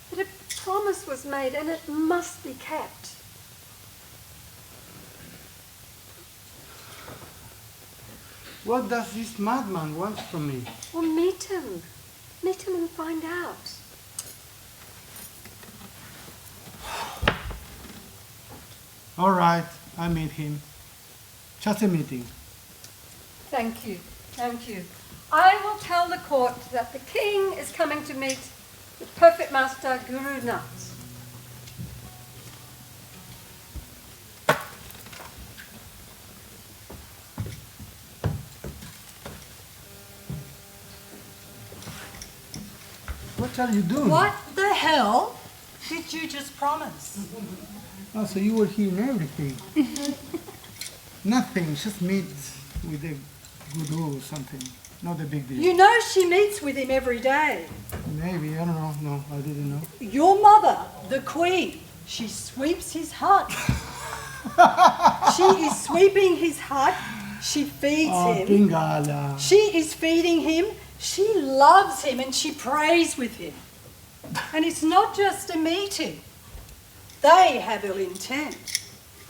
But a promise was made and it must be kept. What does this madman want from me? Well, meet him. Meet him and find out. All right, I meet him. Just a meeting. Thank you. Thank you. I will tell the court that the king is coming to meet the perfect master, Guru Nath. What are you doing? What the hell did you just promise? Oh, so you were hearing everything. Nothing, just meet with the guru or something. Not a big deal. You know she meets with him every day. Maybe, I don't know. No, I didn't know. Your mother, the queen, she sweeps his hut. She is sweeping his hut. She feeds him. Pingala. She is feeding him. She loves him and she prays with him. And it's not just a meeting. They have ill intent.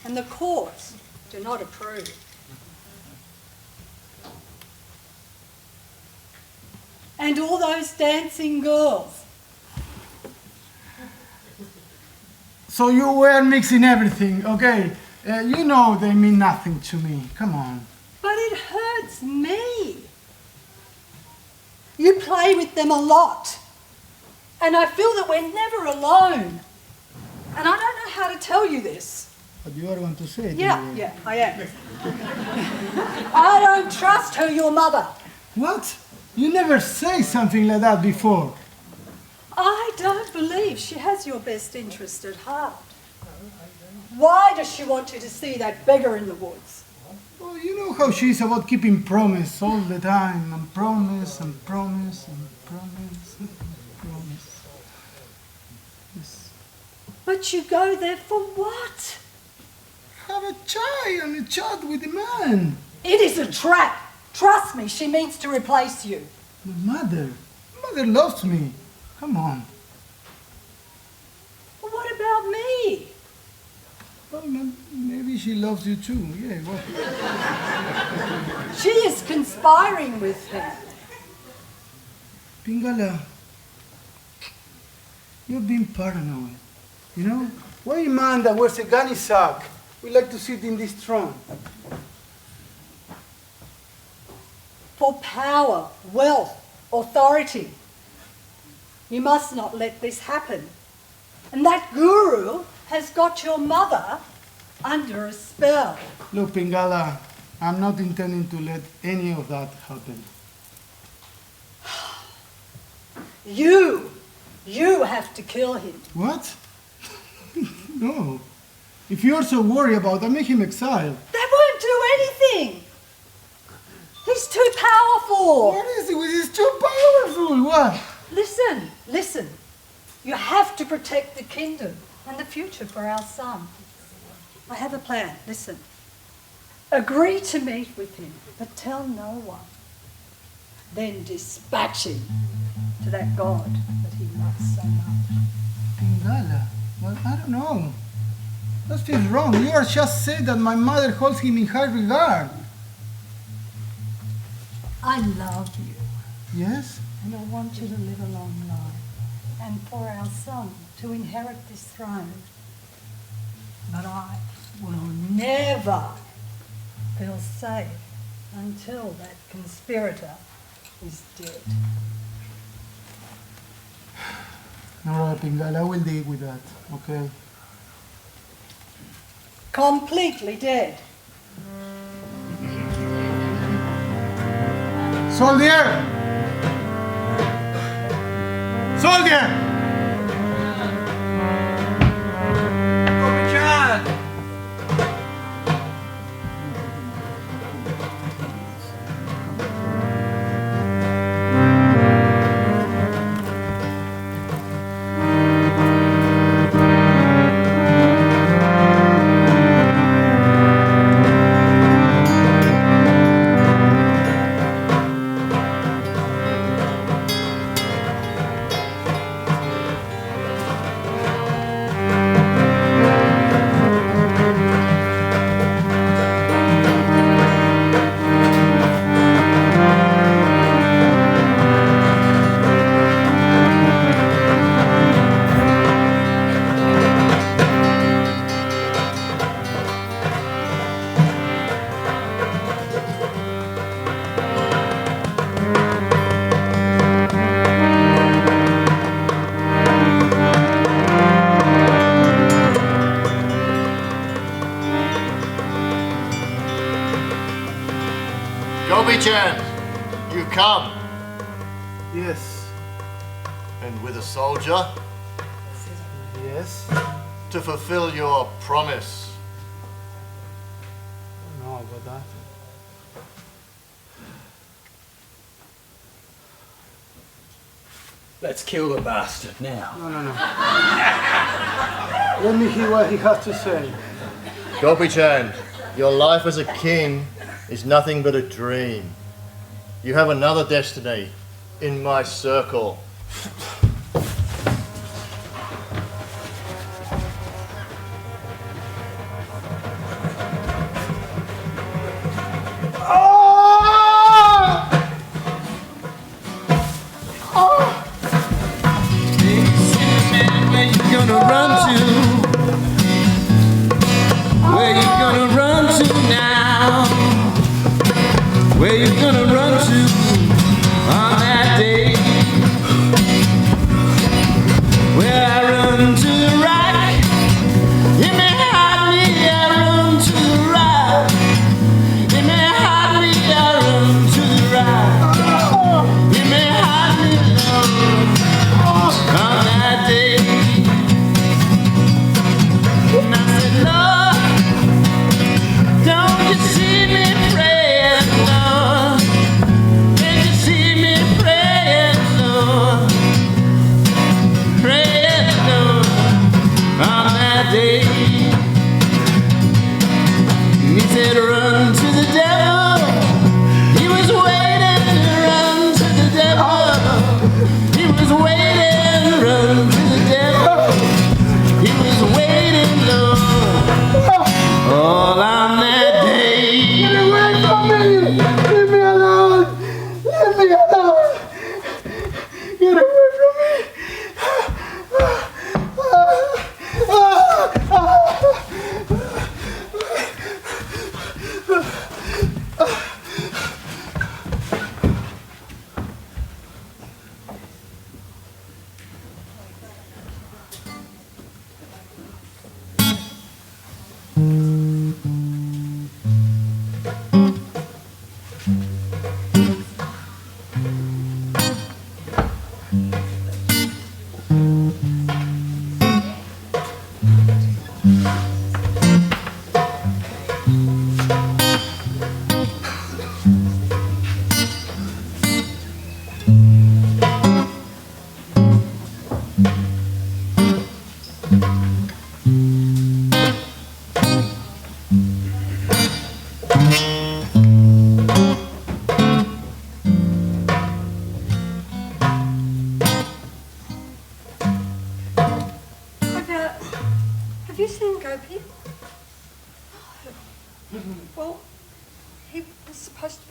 And the courts do not approve. And all those dancing girls. So you were mixing everything, okay? You know they mean nothing to me. Come on. But it hurts me. You play with them a lot. And I feel that we're never alone. And I don't know how to tell you this. But you are going to say it. Yeah, I am. I don't trust her, your mother. What? You never say something like that before. I don't believe she has your best interest at heart. Why does she want you to see that beggar in the woods? Well, you know how she is about keeping promise all the time. And promise and promise and promise and promise. Yes. But you go there for what? Have a chai and a chat with the man. It is a trap. Trust me, she means to replace you. Mother loves me. Come on. But what about me? Well, maybe she loves you too. Yeah, what? She is conspiring with him. Pingala, you're being paranoid. You know? Why a man that wears a gunny sack would like to sit in this throne? For power, wealth, authority. You must not let this happen. And that guru has got your mother under a spell. Look, Pingala, I'm not intending to let any of that happen. You have to kill him. What? No. If you're so worried about it, make him exile. That won't do anything. He's too powerful. What is it? He's too powerful. What? Listen. You have to protect the kingdom and the future for our son. I have a plan. Listen. Agree to meet with him, but tell no one. Then dispatch him to that God that he loves so much. Pingala, well, I don't know. That feels wrong. You are just saying that my mother holds him in high regard. I love you. Yes? And I want you to live a long life. And for our son to inherit this throne. But I will never feel safe until that conspirator is dead. All right, Pingal, I will deal with that, okay? Completely dead. Soldier! Soldier! Gobi-Chan, you've come. Yes. And with a soldier? Yes. To fulfill your promise. I don't know about that. Let's kill the bastard now. No. Let me hear what he has to say. Gobi-Chan, your life as a king is nothing but a dream. You have another destiny in my circle. Where you gonna run to? Where you gonna run to now? Where you gonna run to on that day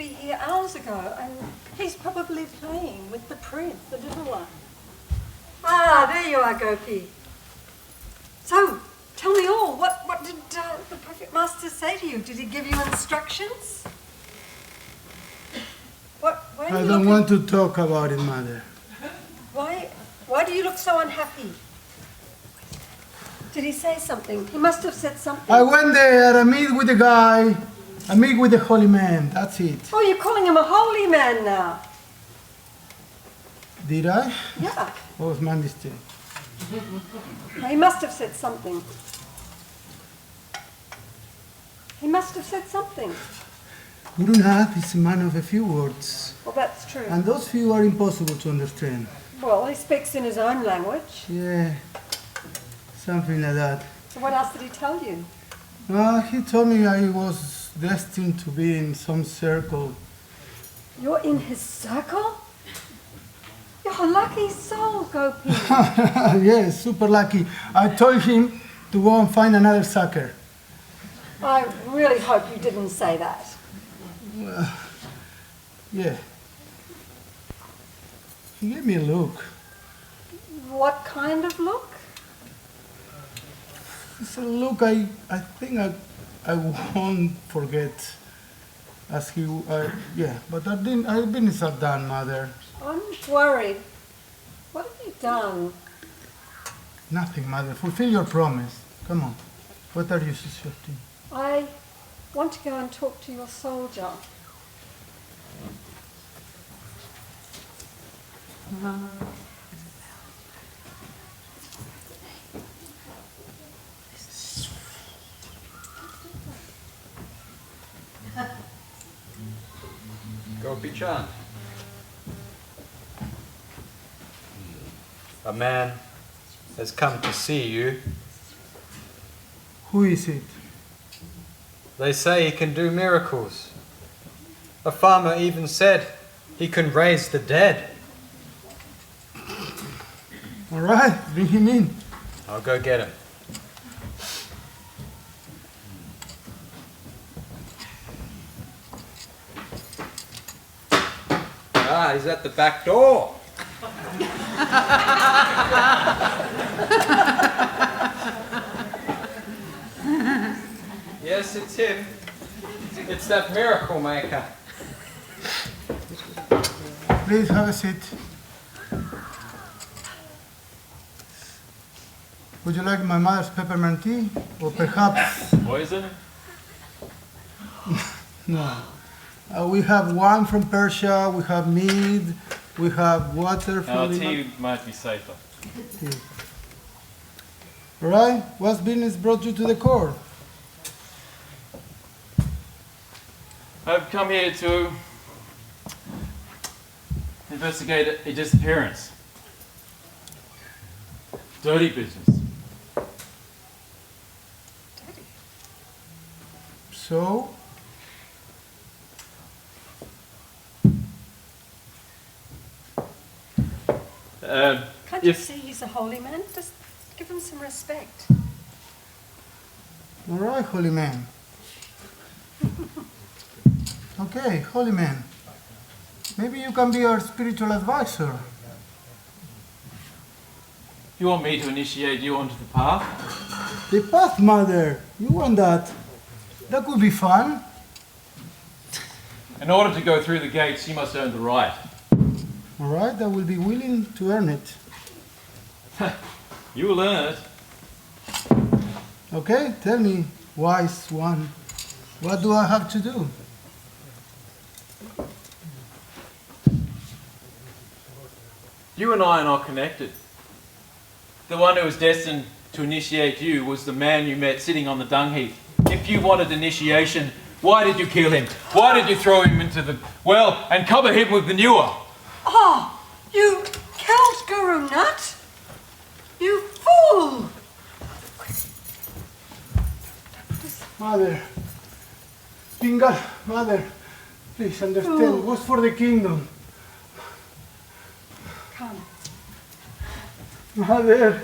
here hours ago, and He's probably playing with the prince, the little one. there you are, Gopi. So, tell me all. What did the Prophet Master say to you? Did he give you instructions? Why I don't want to talk about it, Mother. Why do you look so unhappy? Did he say something? He must have said something. I went there, I meet with the guy, I meet with the holy man, that's it. Oh, you're calling him a holy man now. Did I? Yeah. What was my mistake? He must have said something. He must have said something. Guru Nath is a man of a few words. Well, that's true. And those few are impossible to understand. Well, he speaks in his own language. Yeah, something like that. So what else did he tell you? He told me I was destined to be in some circle. You're in his circle? You're a lucky soul, Gopi. Yeah, super lucky. I told him to go and find another sucker. I really hope you didn't say that. Yeah. He gave me a look. What kind of look? It's a look I think I won't forget. As he, yeah, but I've been sat down, Mother. I'm worried. What have you done? Nothing, Mother. Fulfill your promise. Come on. What are you suggesting? I want to go and talk to your soldier. Gopi Chand. A man has come to see you. Who is it? They say he can do miracles. A farmer even said he can raise the dead. All right, bring him in. I'll go get him. He's at the back door. Yes, it's him. It's that miracle maker. Please have a seat. Would you like my mother's peppermint tea? Or perhaps... Poison? No. We have wine from Persia, we have mead, we have water from Our the... tea might be safer. All right, what business brought you to the court? I've come here to investigate a disappearance. Dirty business. So? Can't you see he's a holy man? Just give him some respect. All right, holy man. Okay, holy man. Maybe you can be our spiritual advisor. You want me to initiate you onto the path? The path, mother. You want that? That could be fun. In order to go through the gates, you must earn the right. All right, I will be willing to earn it. You will earn it. Okay, tell me, wise one, what do I have to do? You and I are not connected. The one who was destined to initiate you was the man you met sitting on the dung heap. If you wanted initiation, why did you kill him? Why did you throw him into the well and cover him with manure? Oh, you killed Guru Nath? You fool! Mother, Pingal, mother, please understand, it was for the kingdom. Come. Mother.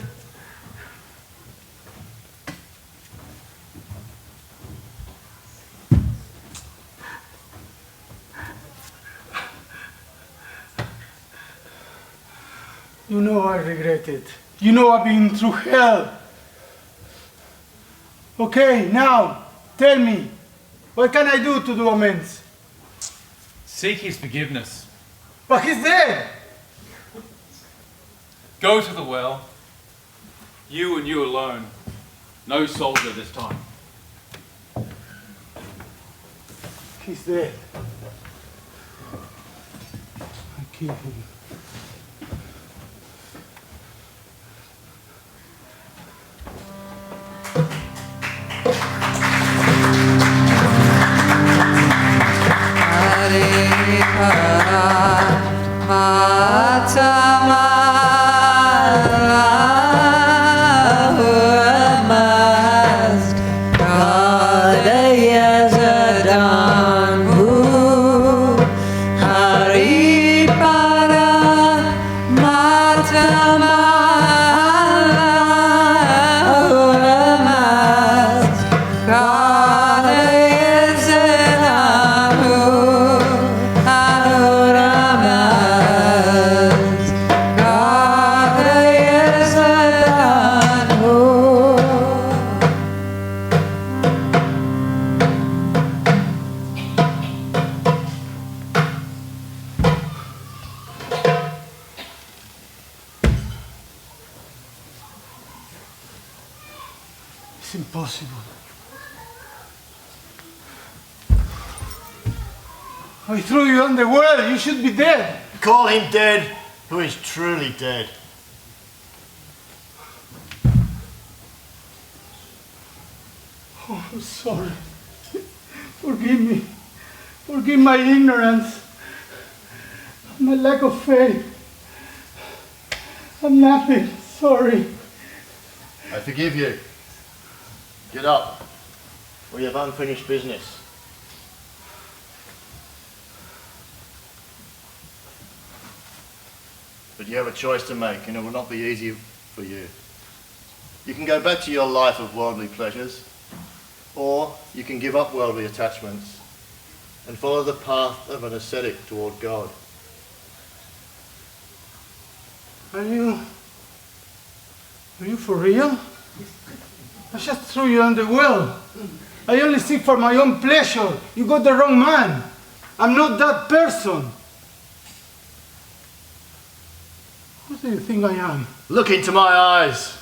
You know I regret it. You know I've been through hell. Okay, now, tell me, what can I do to do amends? Seek his forgiveness. But he's dead. Go to the well. You and you alone. No soldier this time. He's dead. I killed him. It's impossible. I threw you on the well. You should be dead. Call him dead who is truly dead. Oh, I'm sorry. Forgive me. Forgive my ignorance. My lack of faith. I'm nothing. Sorry. I forgive you. Get up. We have unfinished business. But you have a choice to make, and it will not be easy for you. You can go back to your life of worldly pleasures, or you can give up worldly attachments and follow the path of an ascetic toward God. Are you for real? I just threw you on the well. I only seek for my own pleasure. You got the wrong man. I'm not that person. Who do you think I am? Look into my eyes.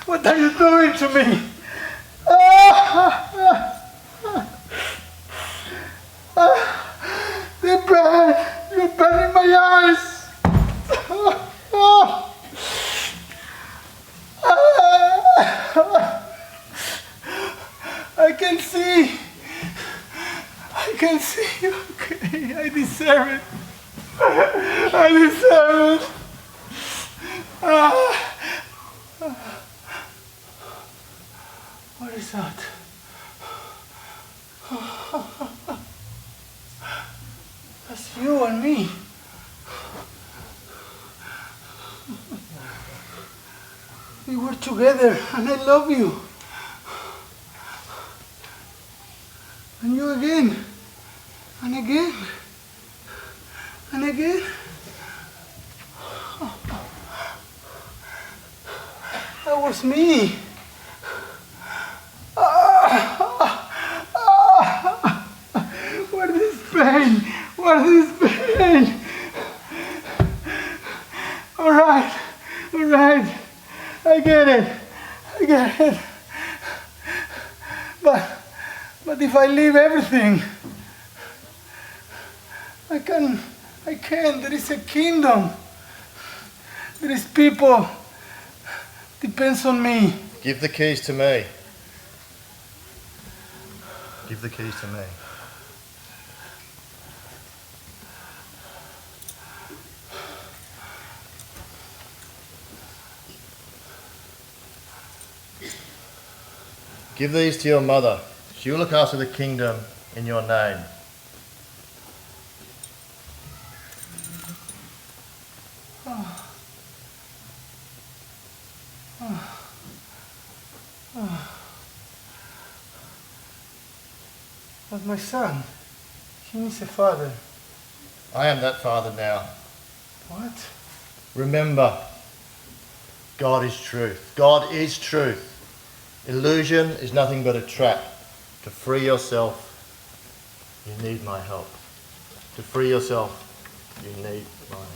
What are you doing to me? They burn. You're burning my eyes. I can see. I can see. Okay, I deserve it. I deserve it. What is that? That's you and me. We were together and I love you. And you again. And again. And again. That was me. What is this pain? What is this pain? All right. I get it. But if I leave everything, I can't. There is a kingdom. There is people. Depends on me. Give the keys to me. Give the keys to me. Give these to your mother. She will look after the kingdom in your name. But my son, he needs a father. I am that father now. What? Remember, God is truth. God is truth. Illusion is nothing but a trap. To free yourself, you need my help. To free yourself, you need my help.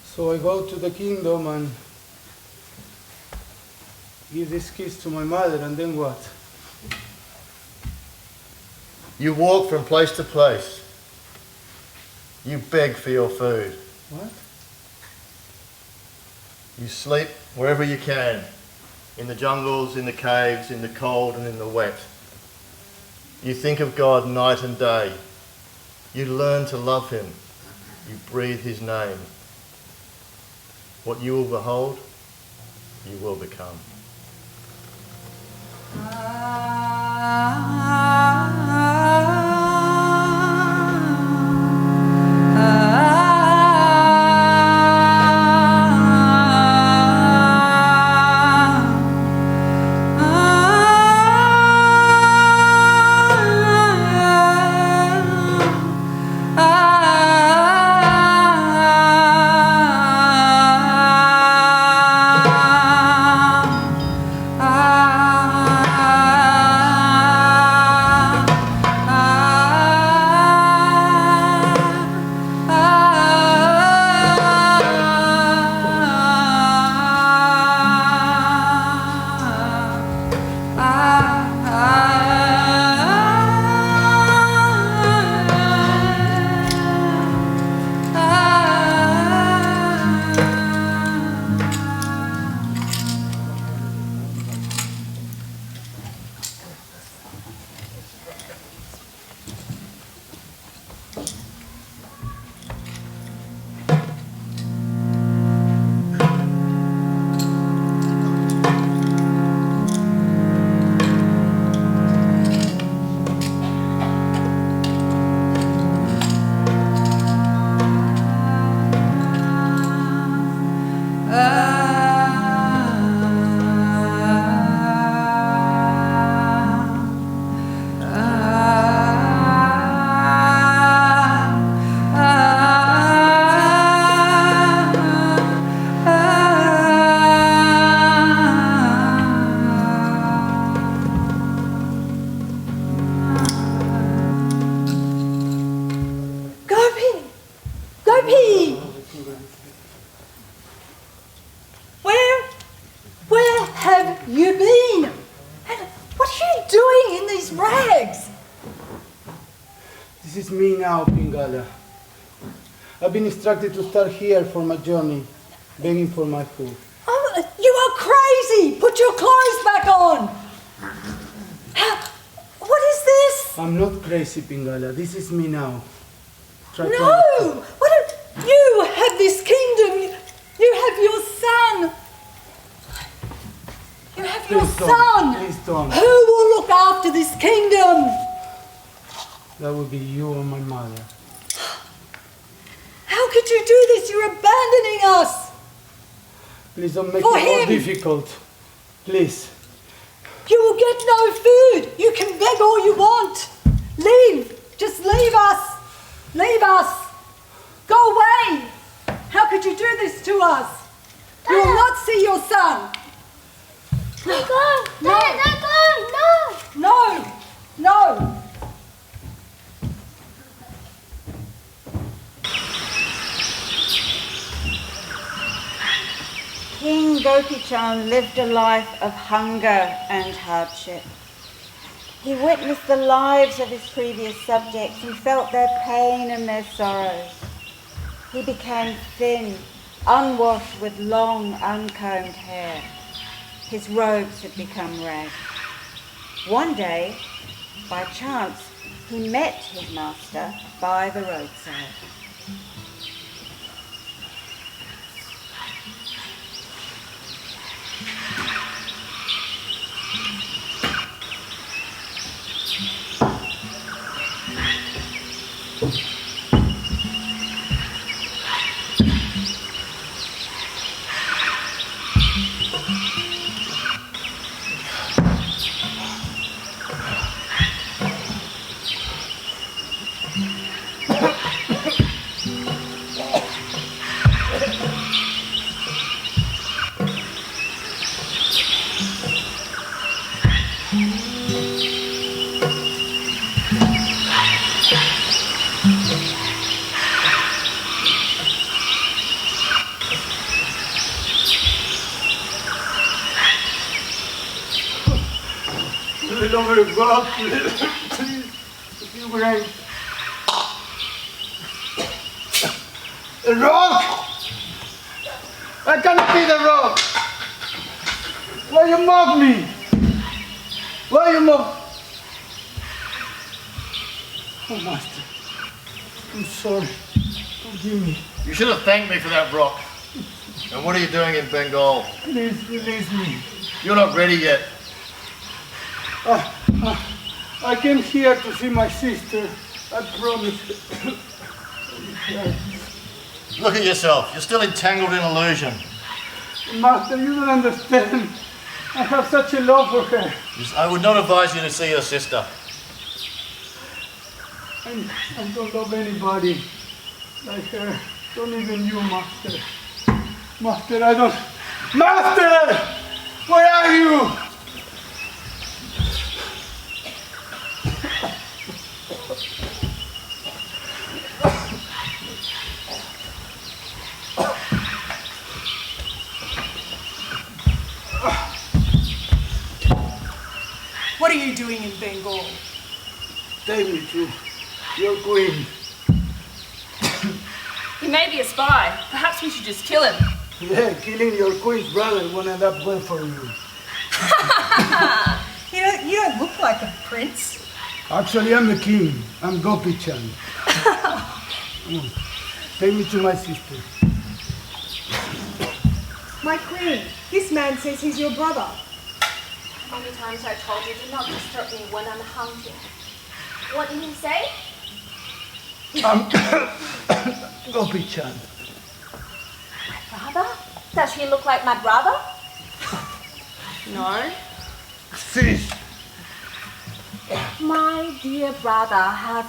So I go to the kingdom and give this kiss to my mother, and then what? You walk from place to place. You beg for your food. What? You sleep wherever you can. In the jungles, in the caves, in the cold and in the wet. You think of God night and day. You learn to love him. You breathe his name. What you will behold, you will become. Where have you been? And what are you doing in these rags? This is me now, Pingala. I've been instructed to start here for my journey, begging for my food. Oh, you are crazy! Put your clothes back on! What is this? I'm not crazy, Pingala. This is me now. Try to No! You have this kingdom. You have your son. You have your Please don't. son. Please don't. Who will look after this kingdom? That would be you and my mother. How could you do this? You're abandoning us. Please don't make For it more him. difficult. Please. You will get no food. You can beg all you want. Leave. Just leave us. Leave us. Go away. How could you do this to us? You will not see your son. Let go. No. Dad, let go. No. No. No. King Gopi-Chand lived a life of hunger and hardship. He witnessed the lives of his previous subjects and felt their pain and their sorrows. He became thin, unwashed with long, uncombed hair. His robes had become ragged. One day, by chance, he met his master by the roadside. fell over a rock. Please, if you rain. A rock! I can't see the rock! Why you mock me? Why you mock? Oh, Master, I'm sorry. Forgive me. You should have thanked me for that rock. And what are you doing in Bengal? Please release me. You're not ready yet. I came here to see my sister. I promise. Look at yourself. You're still entangled in illusion. Master, you don't understand. I have such a love for her. I would not advise you to see your sister. I don't love anybody like her. Don't even you, Master. Master, I don't... Master! Where are you? What are you doing in Bengal? Take me to your queen. He may be a spy. Perhaps we should just kill him. Yeah, killing your queen's brother won't end up well for you. You don't look like a prince. Actually, I'm the king. I'm Gopi Chand. Come on. Take me to my sister. My queen, this man says he's your brother. How many times I told you do not disturb me when I'm hunting? What did he say? I'm Gopi Chand. Brother? Does he look like my brother? No. Sis. My dear brother has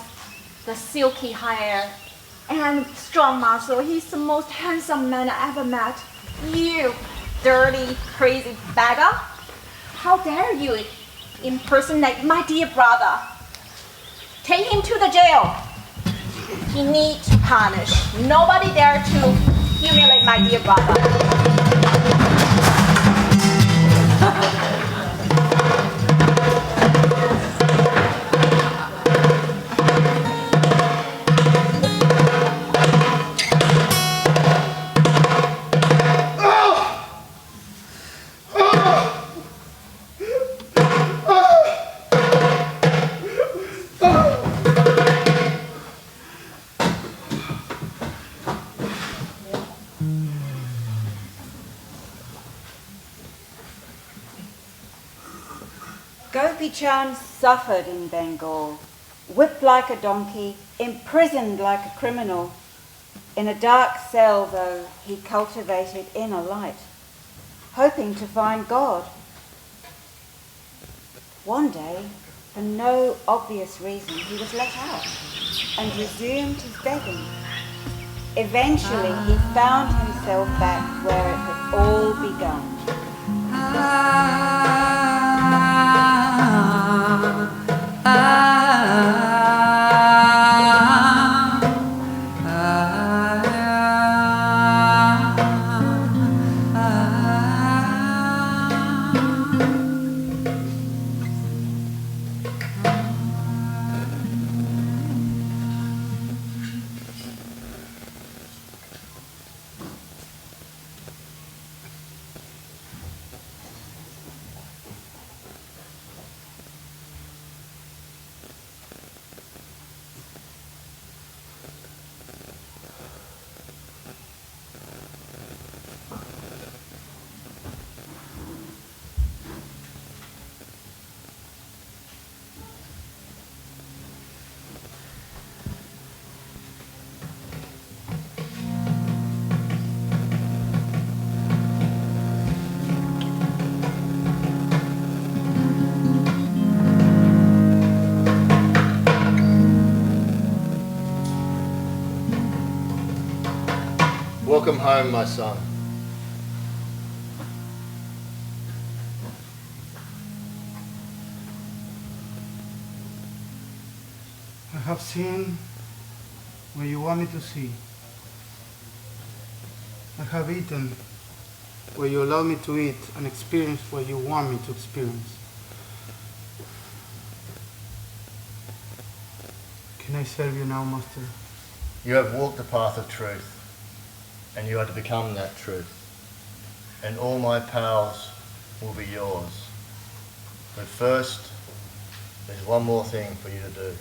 the silky hair and strong muscle. He's the most handsome man I ever met. You dirty, crazy beggar. How dare you impersonate my dear brother? Take him to the jail. He needs to punish. Nobody dare to humiliate my dear brother. Gopi Chand suffered in Bengal, whipped like a donkey, imprisoned like a criminal. In a dark cell, though, he cultivated inner light, hoping to find God. One day, for no obvious reason, he was let out and resumed his begging. Eventually, he found himself back where it had all begun. Welcome home, my son. I have seen what you want me to see. I have eaten what you allow me to eat and experienced what you want me to experience. can I serve you now, Master? You have walked the path of truth, and you are to become that truth. And all my powers will be yours. But first, there's one more thing for you to do.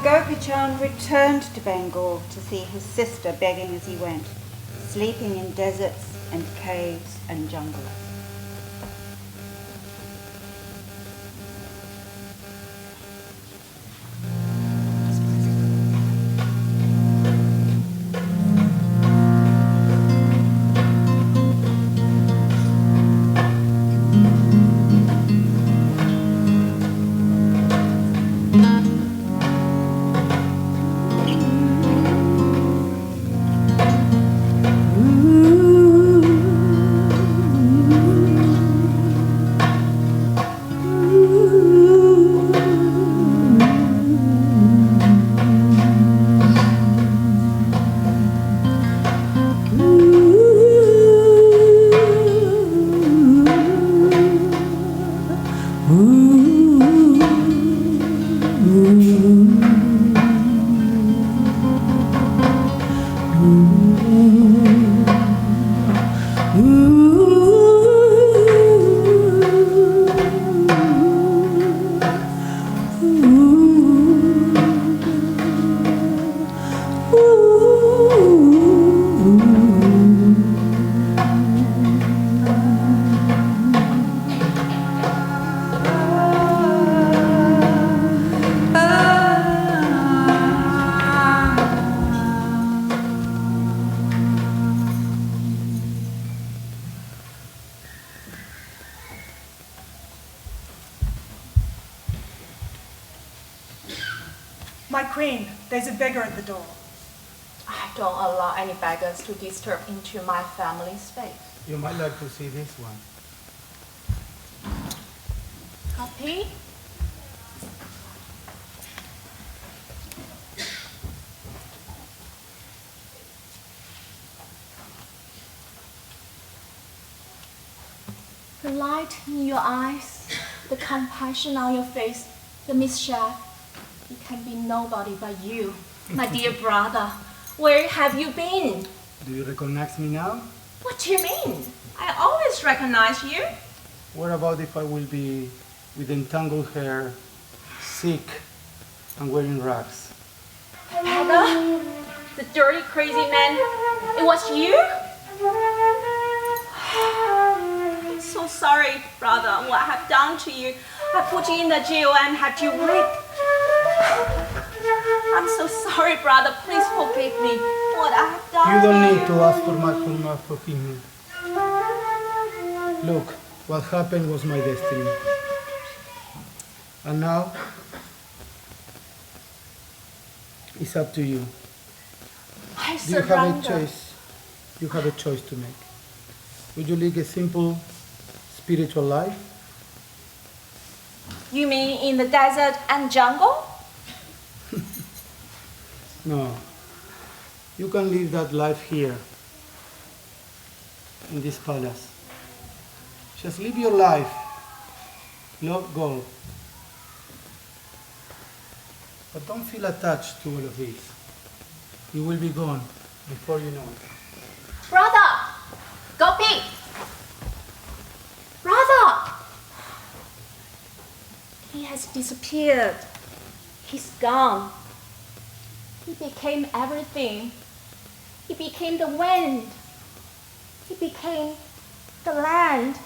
Gopi Chand returned to Bengal to see his sister begging as he went, sleeping in deserts and caves and jungles. My queen, there's a beggar at the door. I don't allow any beggars to disturb into my family space. You might like to see this one. Happy? The light in your eyes, the compassion on your face, the mischief. It can be nobody but you, my dear brother. Where have you been? Do you recognize me now? What do you mean? I always recognize you. What about if I will be with entangled hair, sick, and wearing rags? Brother, the dirty, crazy man, it was you? I'm so sorry, brother, what I have done to you. I put you in the jail and had you raped. I'm so sorry, brother. Please forgive me. What I have done. You don't need to ask for my forgiveness. Look, what happened was my destiny. And now, it's up to you. I Do you have a surrender. choice? You have a choice to make. Would you lead a simple spiritual life? You mean in the desert and jungle? No. You can live that life here, in this palace. Just live your life. Love God. But don't feel attached to all of this. You will be gone before you know it. Brother! Gopi! Brother! He has disappeared. He's gone. He became everything. He became the wind. He became the land.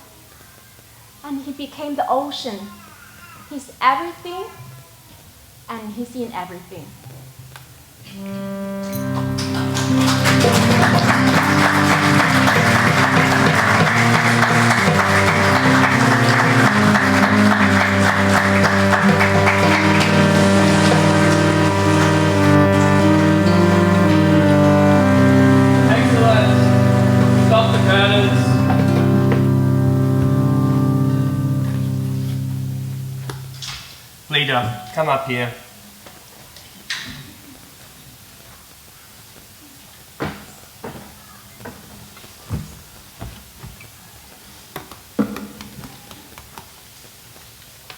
And he became the ocean. He's everything, and he's in everything. Excellent. Stop the cannons. Leader, come up here.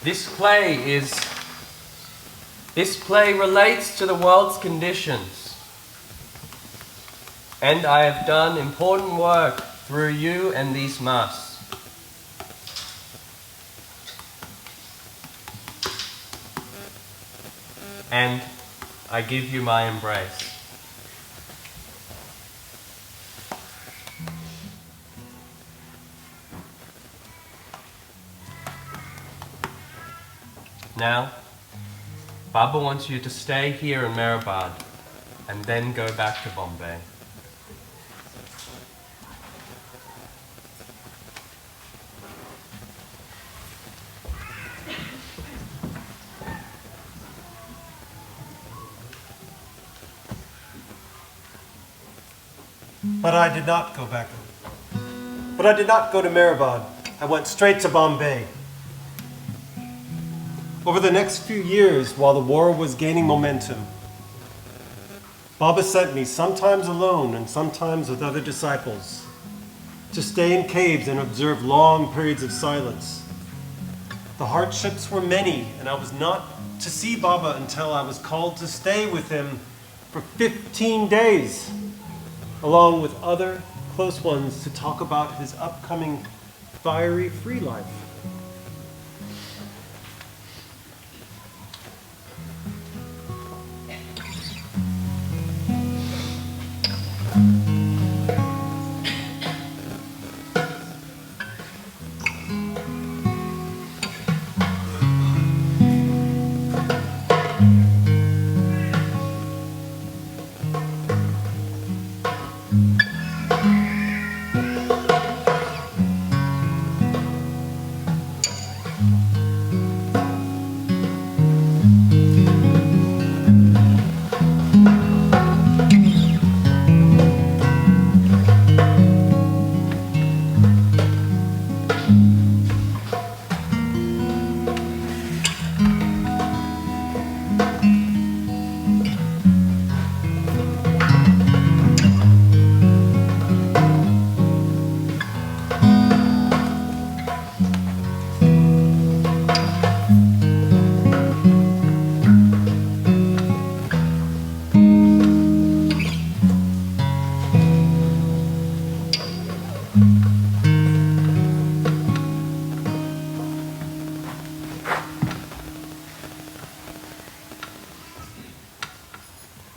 This play relates to the world's conditions. And I have done important work through you and these masks. And I give you my embrace. Now, Baba wants you to stay here in Mehrabad and then go back to Bombay. But I did not go back. But I did not go to Mehrabad. I went straight to Bombay. Over the next few years, while the war was gaining momentum, Baba sent me, sometimes alone and sometimes with other disciples, to stay in caves and observe long periods of silence. The hardships were many, and I was not to see Baba until I was called to stay with him for 15 days, along with other close ones, to talk about his upcoming fiery free life.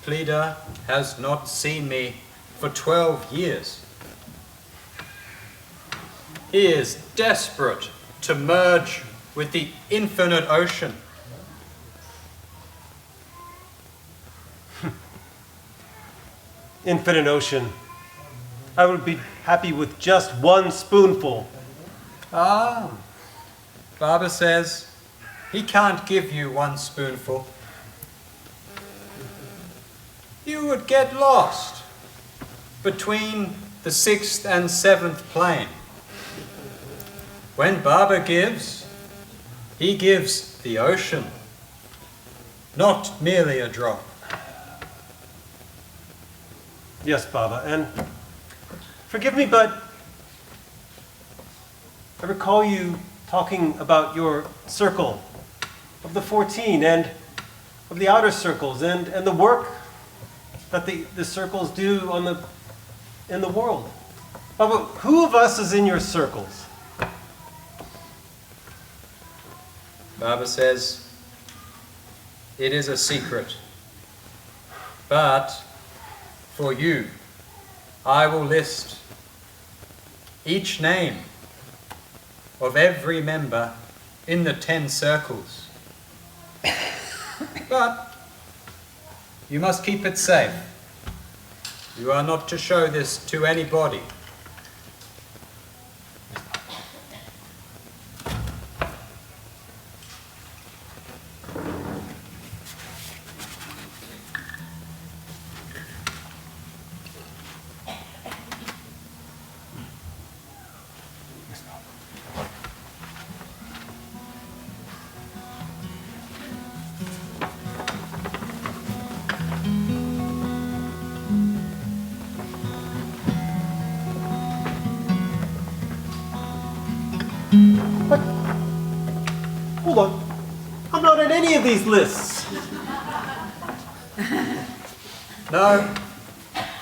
Plida has not seen me for 12 years. He is desperate to merge with the infinite ocean. Infinite ocean. I would be happy with just one spoonful. Ah, Baba says he can't give you one spoonful. You would get lost between the 6th and 7th plane. When Baba gives, he gives the ocean, not merely a drop. Yes, Baba, and forgive me, but I recall you talking about your circle of the 14 and of the outer circles and the work that the circles do in the world. Baba, who of us is in your circles? Baba says it is a secret, but for you, I will list each name of every member in the 10 circles. But you must keep it safe. You are not to show this to anybody. But, hold on. I'm not in any of these lists. No.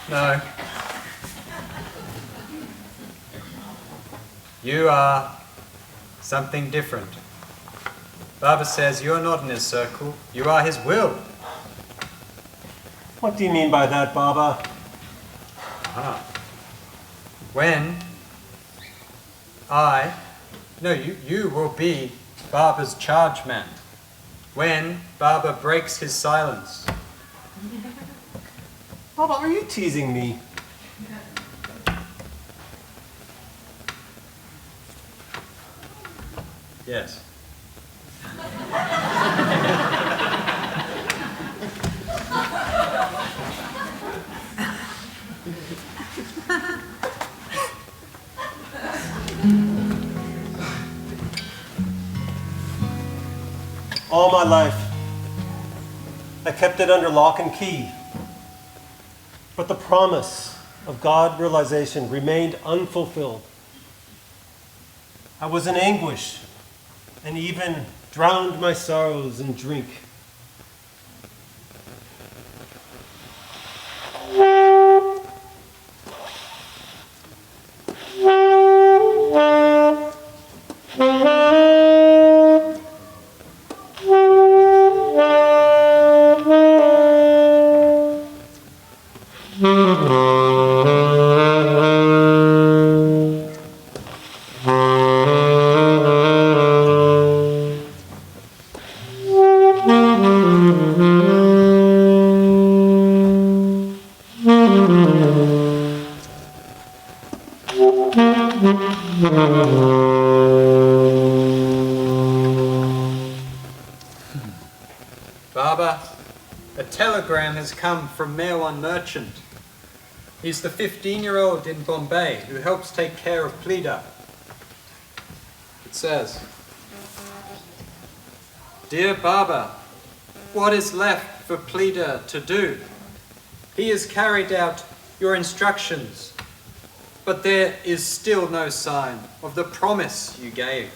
No. You are something different. Baba says you're not in his circle, you are his will. What do you mean by that, Baba? When you will be Baba's charge man. When Baba breaks his silence. Baba, are you teasing me? Yes. All my life, I kept it under lock and key. But the promise of God realization remained unfulfilled. I was in anguish and even drowned my sorrows in drink. Baba, a telegram has come from Mewan Merchant. He's the 15-year-old in Bombay who helps take care of Plida. It says, "Dear Baba, what is left for Plida to do? He has carried out your instructions, but there is still no sign of the promise you gave.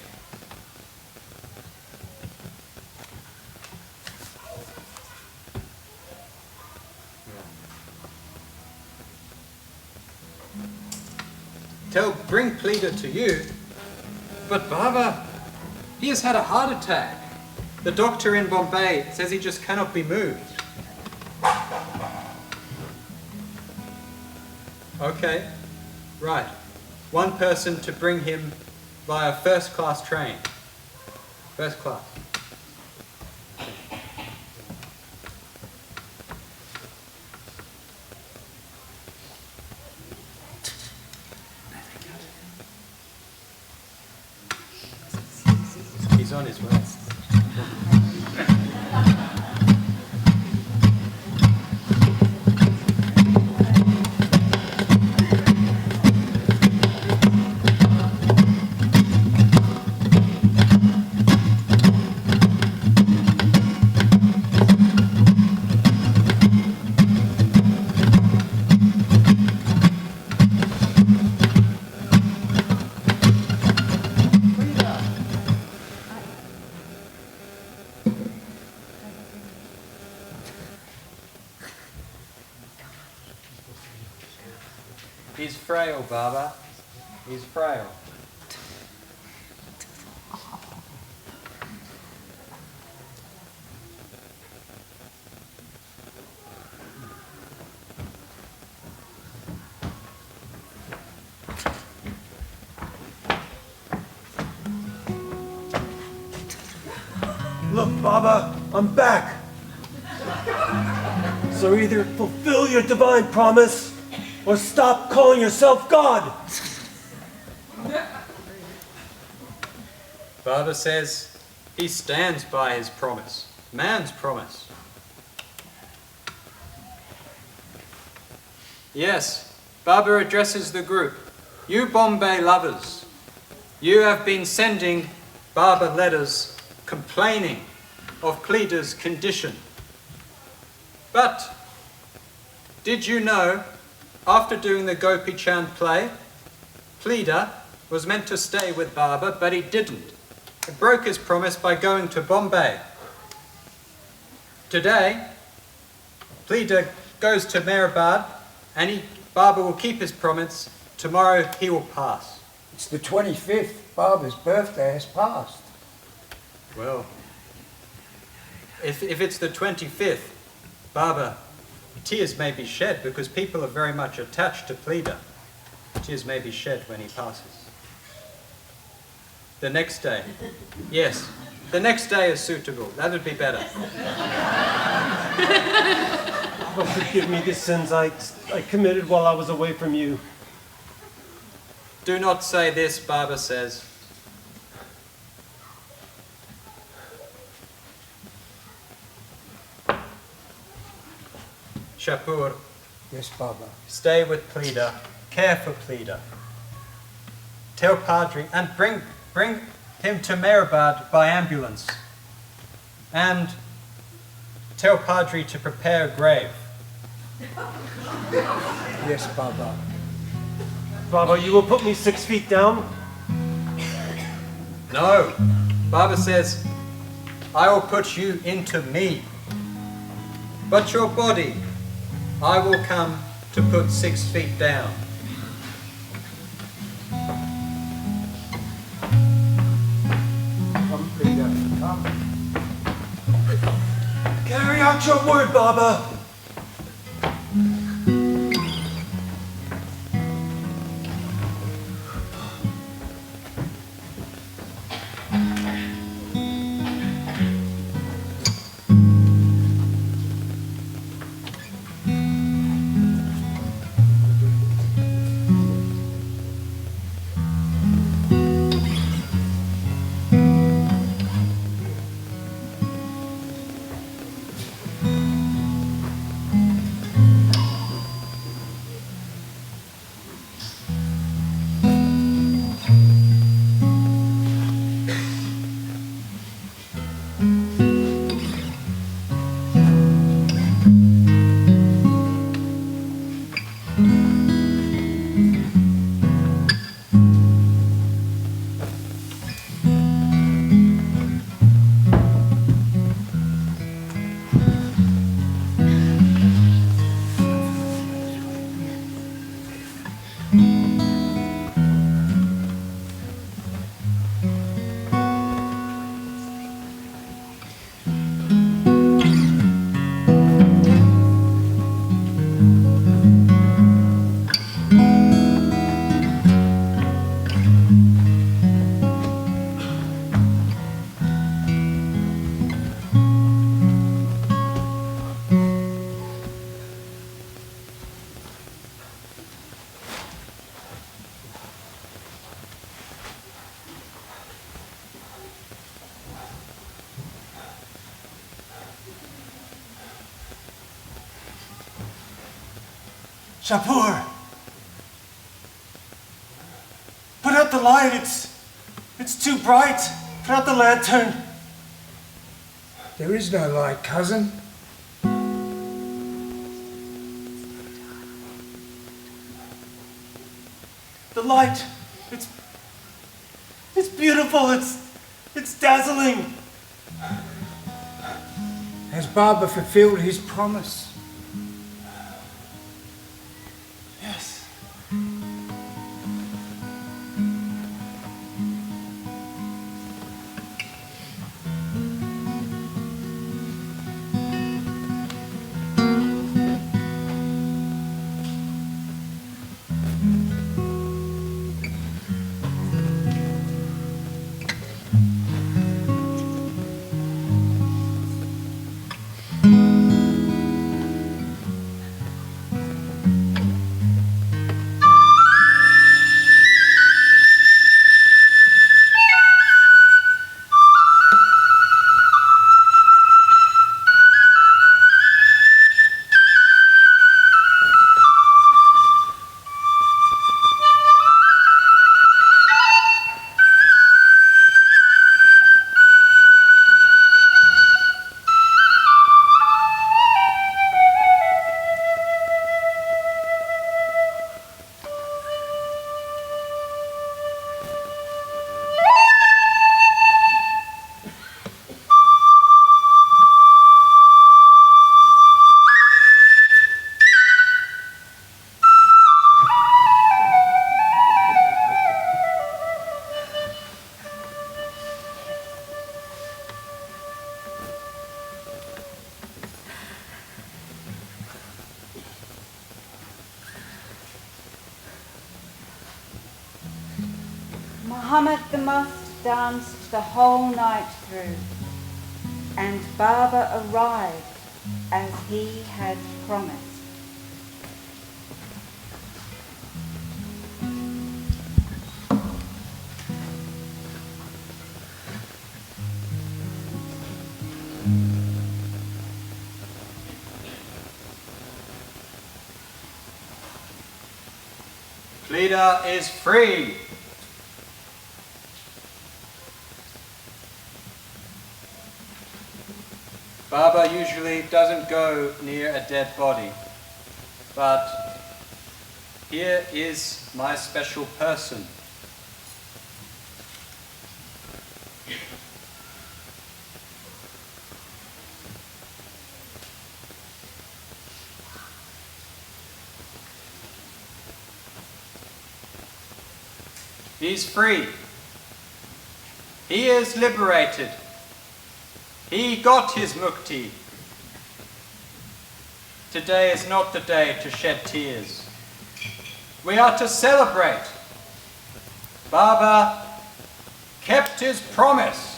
Bring Plida to you, but Baba, he has had a heart attack. The doctor in Bombay says he just cannot be moved." Okay, right. One person to bring him via first-class train. First class. He's on his way. He's frail, Baba. He's frail. Look, Baba, I'm back. So either fulfill your divine promise or stop calling yourself God. Baba says he stands by his promise, man's promise. Yes, Baba addresses the group. You Bombay lovers, you have been sending Baba letters complaining of Plida's condition. But did you know, after doing the Gopi Chand play, Plida was meant to stay with Baba, but he didn't. He broke his promise by going to Bombay. Today, Pleader goes to Mehrabad, and Baba will keep his promise. Tomorrow he will pass. It's the 25th. Baba's birthday has passed. Well, if it's the 25th, Baba, tears may be shed because people are very much attached to Pleader. Tears may be shed when he passes. The next day. Yes, the next day is suitable. That would be better. Oh, forgive me the sins I committed while I was away from you. Do not say this, Baba says. Shapur. Yes, Baba. Stay with Pleader. Care for Pleader. Tell Padri and bring him to Mehrabad by ambulance. And tell Padri to prepare a grave. Yes, Baba. Baba, you will put me 6 feet down? No. Baba says, I will put you into me. But your body, I will come to put 6 feet down. Come, Pleader, come. Carry out your word, Baba. Shapur! Put out the light, it's too bright. Put out the lantern. There is no light, cousin. The light, it's beautiful, it's dazzling. Has Baba fulfilled his promise? Yes. Muhammad the Must danced the whole night through, and Baba arrived as he had promised. Pleader is free. Baba usually doesn't go near a dead body, but here is my special person. He's free. He is liberated. He got his mukti. Today is not the day to shed tears. We are to celebrate. Baba kept his promise.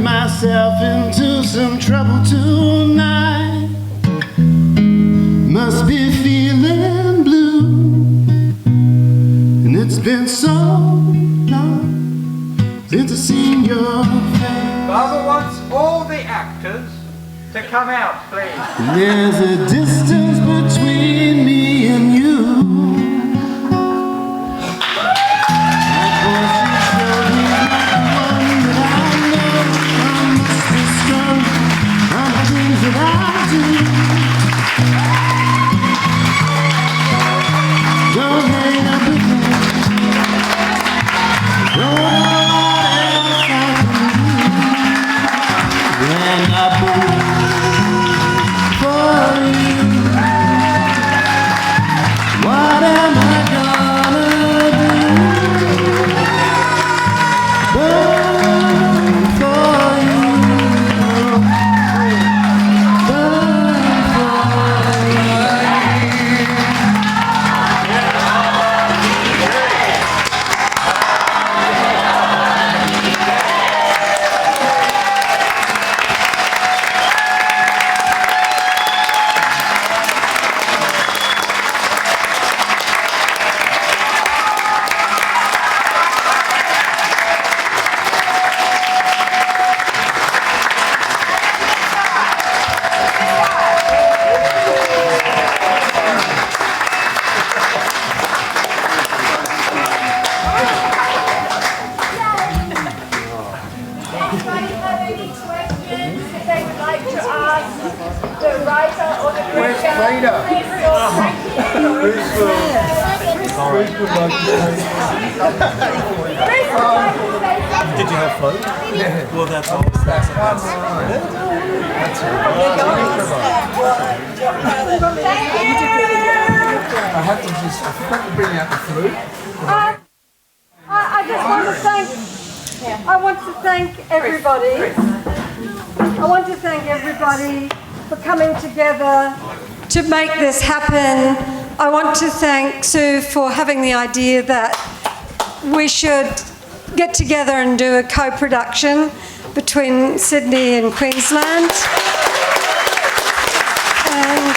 Myself into some trouble tonight. Must be feeling blue, and it's been so long since I've seen your face. Baba wants all the actors to come out, please. There's a distance between me and you. Did you have fun? Yeah. Well, that's always that's I have to just bring out the flute. I just want to thank everybody. I want to thank everybody for coming together to make this happen. I want to thank Sue for having the idea that we should get together and do a co-production between Sydney and Queensland. And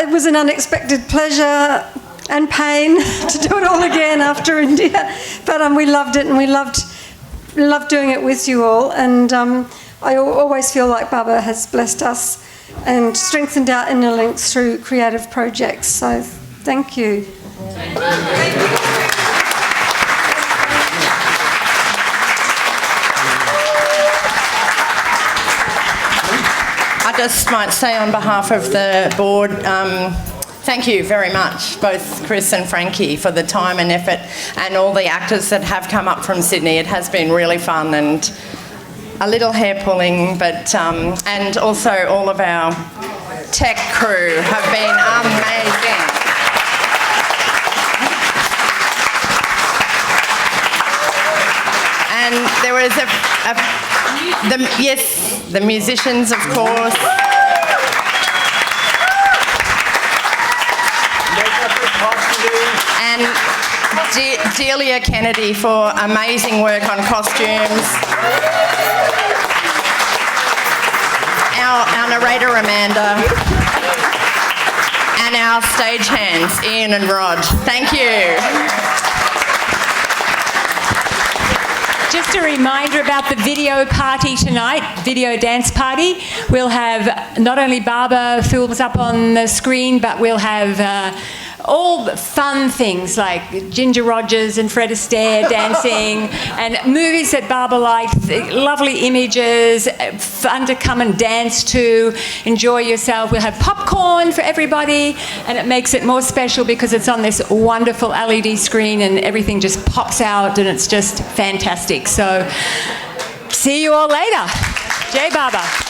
it was an unexpected pleasure and pain to do it all again after India, but we loved it, and we loved doing it with you all. And I always feel like Baba has blessed us and strengthened our inner links through creative projects. So thank you. I just might say on behalf of the board, thank you very much, both Chris and Frankie, for the time and effort, and all the actors that have come up from Sydney. It has been really fun and a little hair pulling, but and also all of our tech crew have been amazing. And there was the musicians, of course. And Delia Kennedy for amazing work on costumes. Our narrator Amanda. And our stagehands Ian and Rod. Thank you. Just a reminder about the video party tonight, video dance party. We'll have not only Barbara films up on the screen, but we'll have all the fun things like Ginger Rogers and Fred Astaire dancing and movies that Barbara liked, lovely images, fun to come and dance to, enjoy yourself. We'll have popcorn for everybody, and it makes it more special because it's on this wonderful LED screen and everything just pops out and it's just fantastic. So see you all later. Jai Baba.